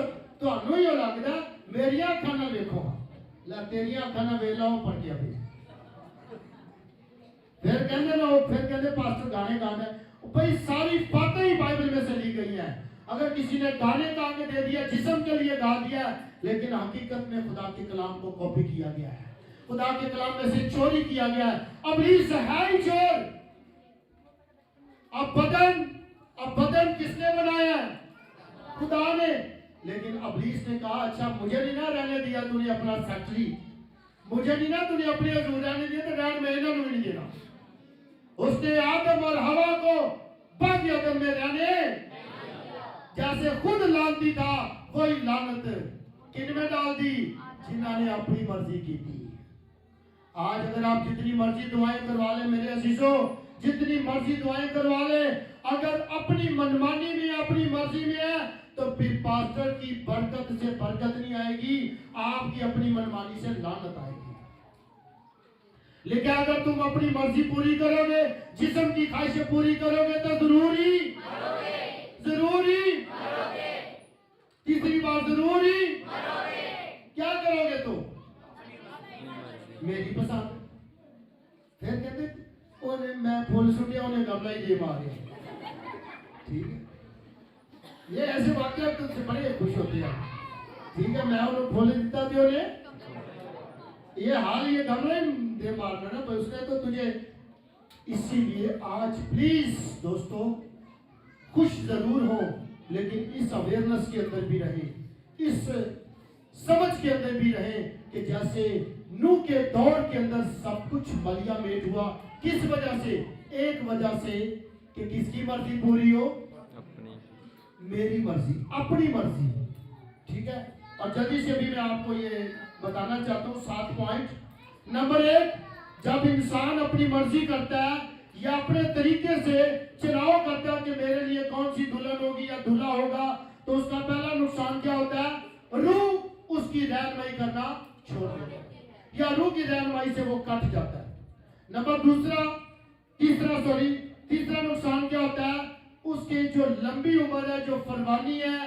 तुहानू ही लगता, मेरी अखां नाल वेखो, ला तेरिया अखां नाल वेख लो पटिया पे। फिर कहते ना, फिर कहते पास्टर गाने गाना है। भाई सारी बातें ही बाइबल में से ली गई हैं। अगर किसी ने गाने गा के दे दिया, जिस्म के लिए गा दिया, लेकिन हकीकत में खुदा के कलाम को कॉपी किया गया है, खुदा के कलाम में से चोरी किया गया है। इब्लीस है ही चोर। अब बदन किसने बनाया? खुदा ने। लेकिन इब्लीस ने कहा अच्छा मुझे नहीं ना रहने दिया तूने अपना फैक्ट्री, मुझे नहीं ना तूने अपने हजूर रहने दिया, तो रहन मैं इन्होंने नहीं देना। उसने आदम और हवा को बाकी अदम में रहने, जैसे खुद लानती था वही लानत किनमें डाल दी? जिन्होंने अपनी मर्जी की थी। आज अगर आप जितनी मर्जी दुआएं करवा ले मेरे अजीजों, जितनी मर्जी दुआएं करवा ले, अगर अपनी मनमानी में, अपनी मर्जी में है, तो फिर पास्टर की बरकत से बरकत नहीं आएगी, आपकी अपनी मनमानी से लानत आएगी। लेकिन अगर तुम अपनी मर्जी पूरी करोगे, जिस्म की ख्वाहिशें पूरी करोगे, तो जरूरी तीसरी बात जरूरी क्या करोगे? तो मेरी पसंद। फिर कहते ओने मैं फूल सुटिया, उन्हें गमला ही दे मारे। ठीक है, ये ऐसे वाक्य तुमसे बड़े खुश होते हैं। ठीक है, मैं उन्हें फूल देता थी, उन्हें ये हाल ये गमला दे मारना ना, तो उसने तो तुझे। इसीलिए आज प्लीज दोस्तों खुश जरूर हो, लेकिन इस अवेयरनेस के अंदर भी रहे, इस समझ के अंदर भी रहे कि जैसे नूह के दौर के अंदर सब कुछ मलिया मेट हुआ। किस वजह से? एक वजह से कि किसकी मर्जी पूरी हो? अपनी मेरी मर्जी, अपनी मर्जी। ठीक है, और जल्दी से भी मैं आपको ये बताना चाहता हूँ 7 पॉइंट। नंबर 1, जब इंसान अपनी मर्जी करता है या अपने तरीके से चुनाव करता है कि मेरे लिए कौन सी दुल्हन होगी या दूल्हा होगा, तो उसका पहला नुकसान क्या होता है? रूह उसकी रहनुमाई करना छोड़ देता है या रूह की रहनुमाई से वो कट जाता है। तीसरा नुकसान क्या होता है? उसकी जो लंबी उम्र है, जो फरमानी है,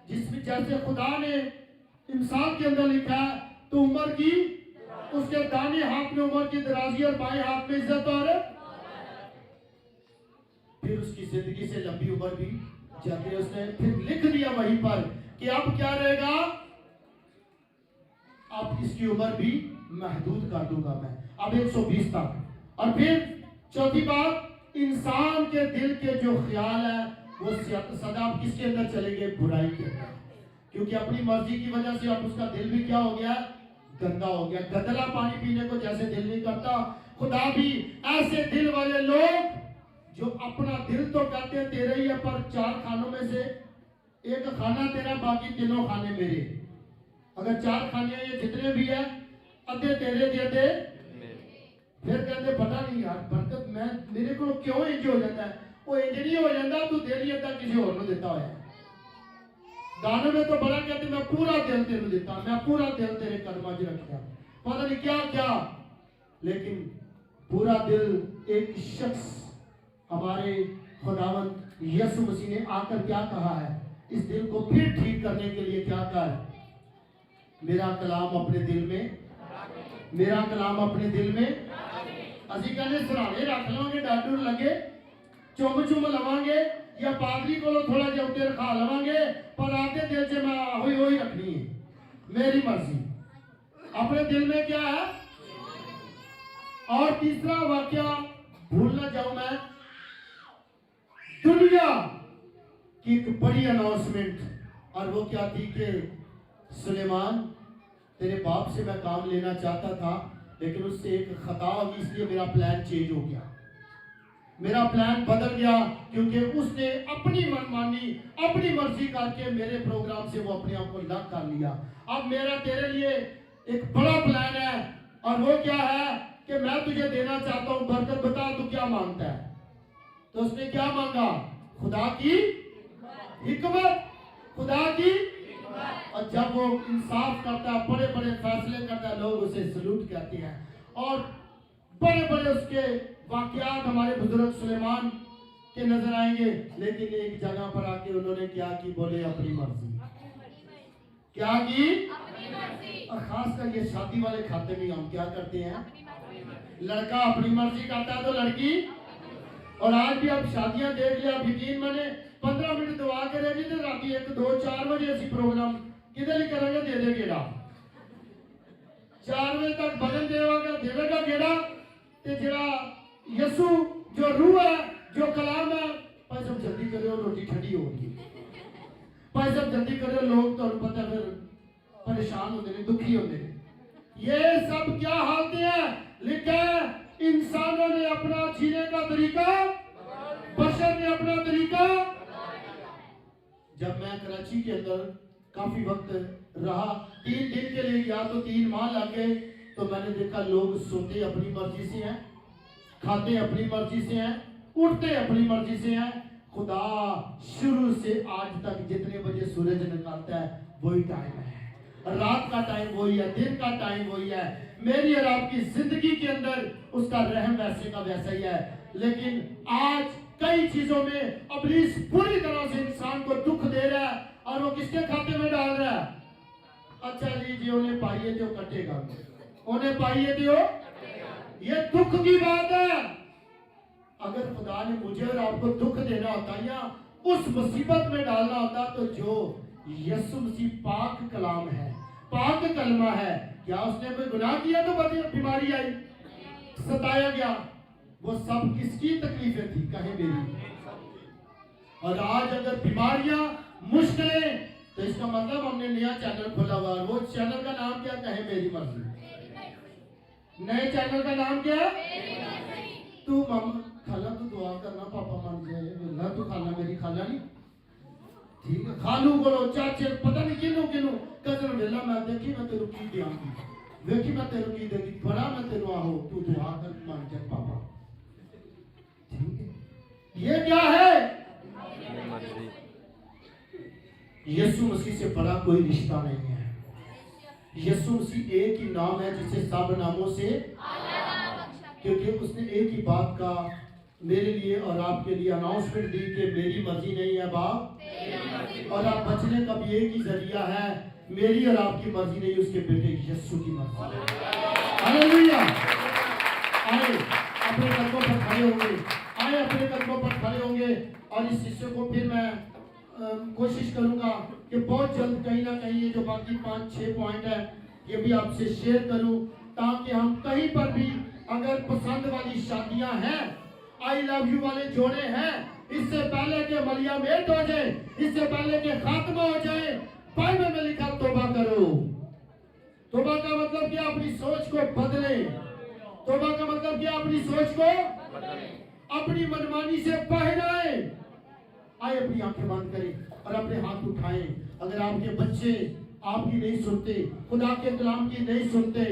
जिसमें जैसे खुदा ने इंसान के अंदर लिखा है, तो उम्र की उसके दाहिने हाथ में उम्र की दराजी और बाएं हाथ में इज्जत, और फिर उसकी जिंदगी से लंबी उम्र भी जाती है। उसने फिर लिख दिया वहीं पर कि अब क्या रहेगा, अब इसकी उम्र भी महदूद कर दूंगा मैं, अब 120 तक। और फिर चौथी बात, इंसान के दिल के जो ख्याल है वो सदा किसके अंदर चलेंगे? बुराई के अंदर, क्योंकि अपनी मर्जी की वजह से अब उसका दिल भी क्या हो गया? गंदा हो गया। गंदला पानी पीने को जैसे दिल नहीं करता, खुदा भी ऐसे दिल वाले लोग जो अपना दिल तो कहते हैं तेरे ही है, पर 4 खानों में से एक खाना तेरा, बाकी तीनों खाने मेरे। अगर 4 खाने ये जितने भी है, अद्धे तेरे दे, फिर कहते पता नहीं यार बरकत मैं मेरे को क्यों इंज हो जाता है? वो इंज नहीं हो जाता, तू दिल ही अद्धा किसी और को देता है। गानों में तो बड़ा कहते मैं पूरा दिल तेरे देता, मैं पूरा दिल तेरे कदमां च रखता, पता नहीं क्या क्या। लेकिन पूरा दिल एक शख्स हमारे खुदावंद यीशु मसीह ने आकर क्या कहा है? इस दिल को फिर ठीक करने के लिए क्या कर? मेरा कलाम अपने दिल में, मेरा कलाम अपने दिल में। ਅਸੀਂ ਕਹਿੰਦੇ ਸਰਾਣੇ ਰੱਖ ਲਵਾਂਗੇ, ਡਾਡੂ ਲੱਗੇ ਚੁੰਮ ਲਵਾਂਗੇ ਜਾਂ ਪਾਦਰੀ ਕੋਲੋਂ ਥੋੜਾ ਜਿਹਾ ਉੱਤੇ ਰਖਾ ਲਵਾਂਗੇ, पर आपके दिल से मैं वही रखनी है, मेरी मर्जी। अपने दिल में क्या है? और तीसरा वाक्य भूल ना जाऊं मैं, दुनिया की एक बड़ी अनाउंसमेंट, और वो क्या थी कि सुलेमान तेरे बाप से मैं काम लेना चाहता था, लेकिन उससे एक खता होगी, इसलिए मेरा प्लान चेंज हो गया, मेरा प्लान बदल गया, क्योंकि उसने अपनी मनमानी, अपनी मर्जी करके मेरे प्रोग्राम से वो अपने आप को अलग कर लिया। अब मेरा तेरे लिए एक बड़ा प्लान है, और वो क्या है कि मैं तुझे देना चाहता हूं बरकत। बता तू क्या मांगता है? तो उसने क्या मांगा? खुदा की हिकमत, खुदा की। और जब वो इंसाफ करता है, बड़े बड़े फैसले करता है, लोग उसे सलूट करते हैं, और बड़े बड़े उसके वाकयात हमारे बुजुर्ग सुलेमान के नजर आएंगे। लेकिन एक जगह पर आके उन्होंने क्या की? बोले अपनी मर्जी। क्या की? अपनी मर्जी। और खासकर ये शादी वाले खाते में हम क्या करते हैं? लड़का अपनी मर्जी करता है तो लड़की, और आज भी अब शादियां देख लिया, यकीन माने 15 मिनट दुआ के रह जी, रात 1 2 4 बजे असी प्रोग्राम किधर ही करेंगे? दे गेड़ा 4 बजे तक बदन देवेगा गेड़ा। जरा यसु जो रूह है, जो कलाम है, भाई सब जल्दी करो, रोटी ठंडी हो रही है, भाई सब जल्दी करो, लोग तो पता फिर परेशान होते हैं, दुखी होते हैं। ये सब क्या हालतें हैं? लिखा है इंसानों ने अपना जीने का तरीका, बशर ने अपना तरीका। जब मैं कराची के अंदर काफी वक्त रहा, 3 दिन के लिए गया, तो 3 माह लग गए, तो मैंने देखा लोग सोते अपनी मर्जी से हैं, खाते अपनी मर्जी से हैं, उठते अपनी मर्जी से हैं। खुदा शुरू से आज तक जितने बजे सूरज निकलता है वही टाइम है, रात का टाइम वही है, दिन का टाइम वही है। मेरी और आपकी जिंदगी के अंदर उसका रहम वैसे का वैसा ही है। लेकिन आज कई चीजों में इब्लीस पूरी तरह से इंसान को दुख दे रहा है, और वो किसके खाते में डाल रहा है? अच्छा जी उन्हें पाइए तो कटेगा, उन्हें पाइए तो, ये दुख की बात है। अगर खुदा ने मुझे और आपको दुख देना होता या उस मुसीबत में डालना होता, तो जो यीशु मसीह पाक कलाम है, पाक कलमा है, क्या उसने कोई गुनाह किया तो बीमारी आई, सताया गया? वो सब किसकी तकलीफें थी? कहे मेरी। और आज अगर बीमारियां, मुश्किलें, तो इसका मतलब हमने नया चैनल खोला हुआ, वो चैनल का नाम क्या? कहे मेरी मर्जी। नए चैनल का नाम क्या है? तू मामा खाला तू दुआ करना पापा मान जाए अल्लाह तू खाला मेरी खाला नहीं ठीक है खालू बोलो चाचे पता नहीं किनू किनू कजन वेला मैं देखी मैं तेरू की दियांगी देखी मैं तेरू की देगी बड़ा मैं तेरू आहो तू दुआ कर मान जाए पापा ठीक है ये क्या है? अपनी मर्जी। यीशु मसीह से बड़ा कोई रिश्ता नहीं है। यीशु मसीह एक ही नाम है जिसे सब नामों से क्योंकि उसने एक ही बात का मेरे लिए और आपके लिए अनाउंसमेंट दी कि मेरी मर्जी नहीं है बाप और आप बचने का भी एक ही जरिया है मेरी और आपकी मर्जी नहीं उसके बेटे यीशु की मर्जी। हालेलुया। आए अपने कदमों पर खड़े होंगे आए अपने कदमों पर खड़े होंगे और इस हिस्से को फिर मैं कोशिश करूंगा कि बहुत जल्द कहीं ना कहीं ये जो बाकी 5-6 पॉइंट है ये भी आपसे शेयर करूं ताकि हम कहीं पर भी अगर पसंद वाली शादियां हैं आई लव यू वाले जोड़े हैं इससे पहले के मलिया मेट हो जाए इससे पहले के खात्मा हो जाए बाइबल में लिखा तौबा करो। तौबा का मतलब क्या? अपनी सोच को बदले। तौबा का मतलब क्या? अपनी सोच को अपनी मनमानी से बाहर आए। आए अपनी आंखें बंद करें और अपने हाथ उठाएं। अगर आपके बच्चे आपकी नहीं सुनते खुदा के कलाम की नहीं सुनते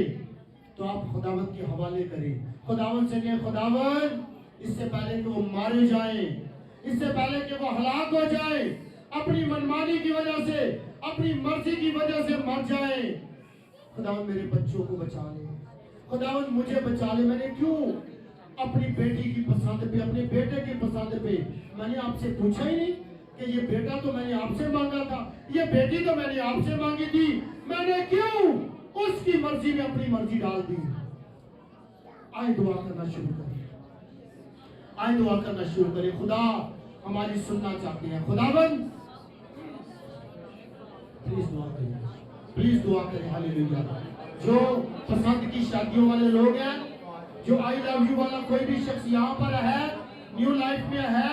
तो आप खुदावंद के हवाले करें। खुदावंद से कहें खुदावंद इससे पहले कि वो मारे जाएं इससे पहले कि वो हलाक हो जाएं अपनी मनमानी की वजह से अपनी मर्जी की वजह से मर जाएं खुदावंद मेरे बच्चों को बचा ले खुदावंद मुझे बचा ले। मैंने क्यों अपनी बेटी की पसंद पे अपने बेटे की पसंद पे मैंने आपसे पूछा ही नहीं कि ये बेटा तो मैंने आपसे मांगा था ये बेटी तो मैंने आपसे मांगी थी मैंने क्यों उसकी मर्जी में अपनी मर्जी डाल दी। आए दुआ करना शुरू करें आए दुआ करना शुरू करें। खुदा हमारी सुनना चाहते हैं। खुदाबंद प्लीज दुआ करें हालेलुया। जो पसंद की शादियों वाले लोग हैं जो आई लव यू वाला कोई भी शख्स यहाँ पर है न्यू लाइफ में है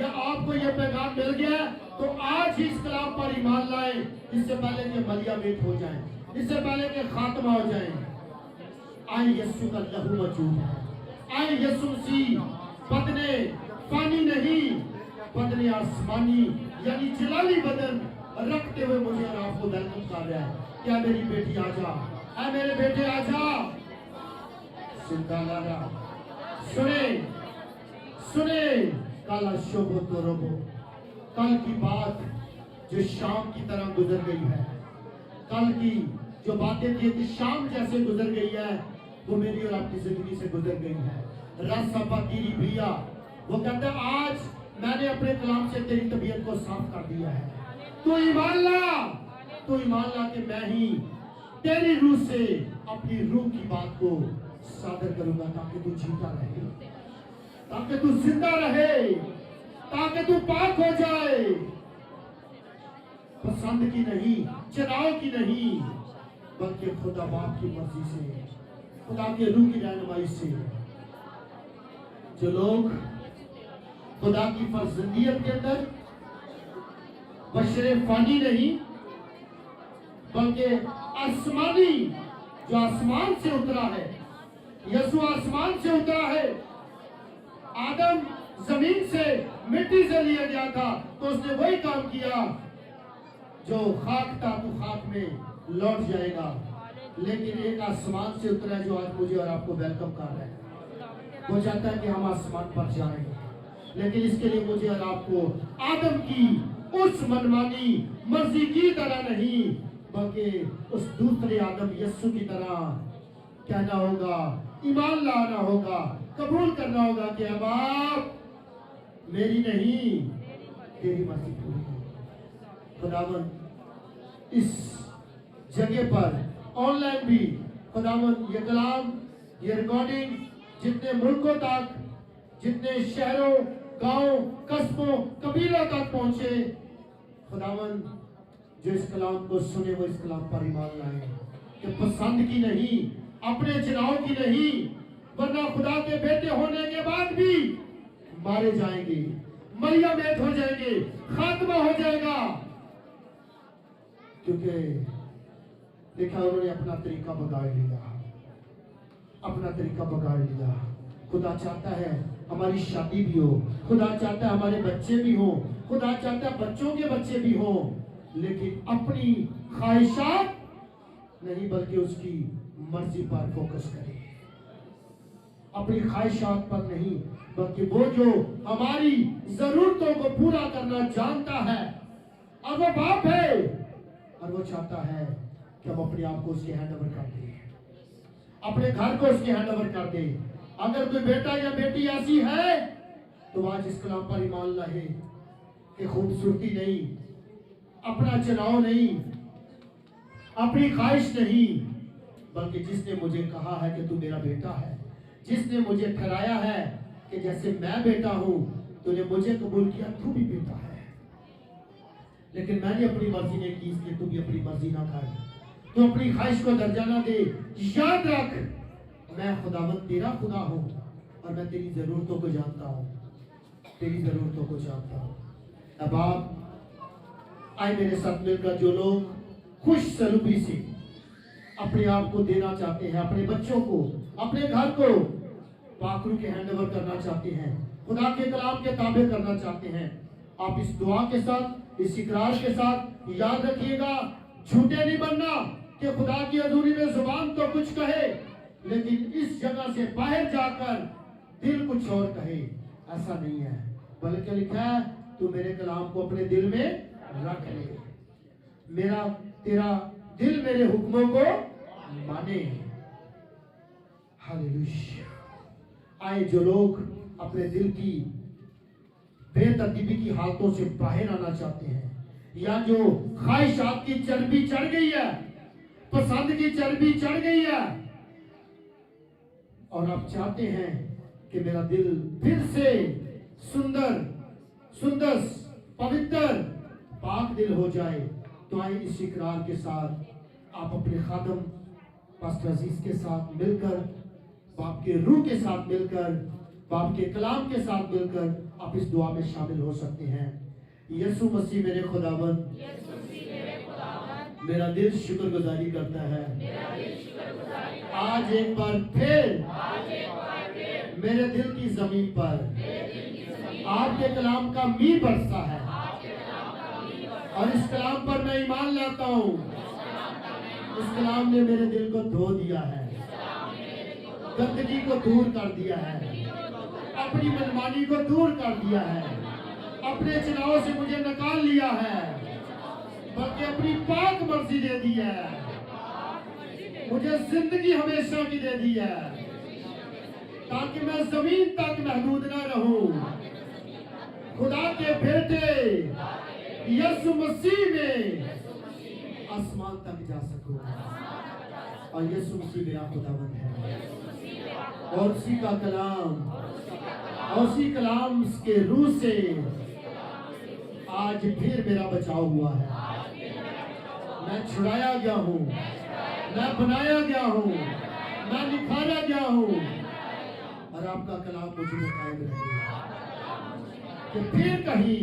या आपको ये पैगाम मिल गया तो आज ही इस कलाम पर ईमान लाए इससे पहले कि मलिया मेट हो जाए इससे पहले कि खात्मा हो जाए। आए यीशु का लहू मौजूद है। आए यीशु मसीह बदने पानी नहीं बदने आसमानी यानी जलाली बदन रखते हुए मुझे और आपको वेलकम कर रहा है। क्या मेरी बेटी आजा ऐ मेरे बेटे आजा सिंधालारा सुने सुने काला शोभो तो रोबो। कल की बात जो शाम की तरह गुजर गई है कल की जो बातें थी कि शाम जैसे गुजर गई है वो मेरी और आपकी जिंदगी से गुजर गई है। रसपा कीरी भैया वो कहता आज मैंने अपने कलाम से तेरी तबीयत को साफ कर दिया है। तू ईमान ला कि मैं ही तेरी रूह से अपनी रूह की बात को सादर करूंगा ताकि तू जीता रहे ताकि तू जिंदा रहे ताकि तू पाक हो जाए। पसंद की नहीं चुनाव की नहीं बल्कि खुदा बाप की मर्जी से खुदा के रूह की रहनुमाई से। जो लोग खुदा की फर्जंदियत के अंदर बशरे फानी नहीं बल्कि आसमानी जो आसमान से उतरा है यीशु आसमान से उतरा है। आदम जमीन से मिट्टी से लिया गया था तो उसने वही काम किया जो खाक था तो खाक में लौट जाएगा। लेकिन एक आसमान से उतरा जो आज मुझे और आपको वेलकम कर रहा है। वो चाहता है कि हम आसमान पर जाएं लेकिन इसके लिए मुझे और आपको आदम की उस मनमानी मर्जी की तरह नहीं बल्कि उस दूसरे आदम यीशु की तरह कहना होगा ईमान लाना होगा कबूल करना होगा कि अब आप मेरी नहीं तेरी मर्जी पूरी हो। खुदावन इस जगह पर ऑनलाइन भी खुदावन ये कलाम ये रिकॉर्डिंग जितने मुल्कों तक जितने शहरों गांव कस्बों कबीलों तक पहुंचे खुदावन जो इस कलाम को सुने वो इस कलाम पर ईमान लाए कि पसंद की नहीं अपने चुनाव की नहीं वरना खुदा के बेटे होने के बाद भी मारे जाएंगे मरिया मेट हो जाएंगे खात्मा हो जाएगा क्योंकि देखा उन्होंने अपना तरीका बदल लिया अपना तरीका बिगाड़ लिया। खुदा चाहता है हमारी शादी भी हो, खुदा चाहता है हमारे बच्चे भी हो, खुदा चाहता है बच्चों के बच्चे भी हो, लेकिन अपनी ख्वाहिशात नहीं बल्कि उसकी मर्जी पर फोकस करें। अपनी ख्वाहिशात पर नहीं बल्कि वो जो हमारी जरूरतों को पूरा करना जानता है, और वो बाप है और वो चाहता है कि हम अपने आप को उसके हैंड ओवर कर दें, अपने घर को उसके हैंड ओवर कर दें। अगर कोई बेटा या बेटी ऐसी है तो आज इस कलाम पर ईमान लाए कि खूबसूरती नहीं, अपना चुनाव नहीं, अपनी ख्वाहिश नहीं, बल्कि जिसने मुझे कहा है कि तू मेरा बेटा है, जिसने मुझे ठहराया है कि जैसे मैं बेटा हूं तूने मुझे कबूल किया, तू भी बेटा है। लेकिन मैंने अपनी मर्जी नहीं की, इसलिए तू भी अपनी मर्जी ना कर, तू अपनी ख्वाहिश को दर्जा ना दे। याद रख, मैं खुदावंद तेरा खुदा हूं और मैं तेरी जरूरतों को जानता हूं, तेरी जरूरतों को जानता हूं। अब आप आए मेरे साथ मिलकर जो लोग खुश सलूकी से अपने आप को देना चाहते हैं, अपने बच्चों को, अपने घर को पाकरू के हैंड ओवर करना चाहते हैं, खुदा के कलाम के ताबे करना चाहते हैं, आप इस दुआ के साथ, इस इकरार के साथ याद रखिएगा, झूठे नहीं बनना कि खुदा की हजूरी में जुबान तो कुछ कहे लेकिन इस जगह से बाहर जाकर दिल कुछ और कहे। ऐसा नहीं है, बल्कि लिखा है तू मेरे कलाम को अपने दिल में रख ले, मेरा तेरा दिल मेरे हुक्मों को माने। हालेलुया। आए जो लोग अपने दिल की बेतरतीबी की हालतों से बाहर आना चाहते हैं, या जो ख्वाहिशात की चर्बी चढ़ गई है, पसंद की चर्बी चढ़ गई है, और आप चाहते हैं कि मेरा दिल फिर से सुंदर सुंदर पवित्र पाक दिल हो जाए, तो आए इस इकरार के साथ आप अपने खादम पास्टर अजीज के साथ मिलकर, बाप के रूह के साथ मिलकर, बाप के कलाम के साथ मिलकर आप इस दुआ में शामिल हो सकते हैं। यीशु मसीह मेरे खुदावंद, मेरा दिल शुक्रगुजारी करता है, आज एक बार फिर मेरे दिल की जमीन पर आपके कलाम का मीर बरसा है, और इस कलाम पर मैं ईमान लाता हूँ। इस कलाम ने मेरे दिल को धो दिया है, गंदगी को दूर कर दिया है, अपनी मनमानी को दूर कर दिया है, अपने चुनाव से मुझे निकाल लिया है, बल्कि अपनी पाक मर्जी दे दी है, मुझे जिंदगी हमेशा की दे दी है, ताकि मैं जमीन तक महदूद ना रहूं, खुदा के बेटे यीशु मसीह में आसमान तक जा सकूं। और यीशु मसीह मेरा खुदावंद है, और उसी का कलाम, और उसी कलाम के रूह से आज फिर मेरा बचाव हुआ है। मैं छुड़ाया गया हूँ, मैं बनाया गया हूँ, मैं निखारा गया हूँ, और आपका कलाम मुझ में कायम रहेगा कि फिर कहीं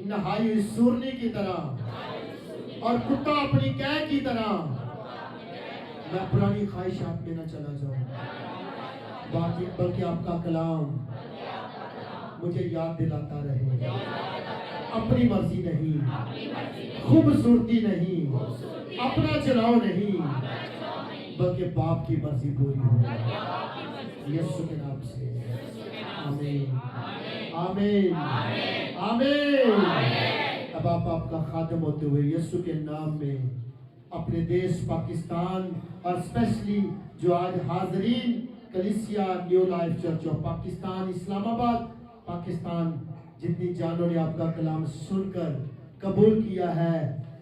नहाई सूरनी की तरह और कुत्ता अपनी कैद की तरह मैं पुरानी ख्वाहिशात में न चला जाऊं, बाकी बल्कि आपका कलाम मुझे याद दिलाता रहे, अपनी मर्जी नहीं, खूबसूरती नहीं, अपना चुनाव नहीं, बल्कि बाप की मर्जी पूरी हो। यीशु के नाम से आमीन, आमीन, आमीन। अब आप आपका खादम होते हुए यीशु के नाम में अपने देश पाकिस्तान, और स्पेशली जो आज हाजरीन कलीसिया new life church of Pakistan Islamabad Pakistan, जितनी जानों ने आपका कलाम सुनकर कबूल किया है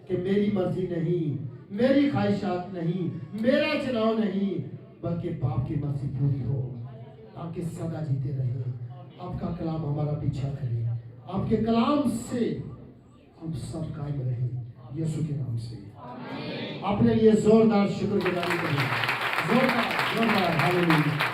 कि मेरी मर्जी नहीं, मेरी ख्वाहिशात नहीं, मेरा चुनाव नहीं, बल्कि बाप की मर्जी पूरी हो, ताकि सदा जीते रहे। आपका कलाम हमारा पीछा करे, आपके कलाम से हम सब कायम रहे, यीशु के नाम से। अपने लिए जोरदार शुक्रगुजारी करें, जोरदार जोरदार हालेलुया।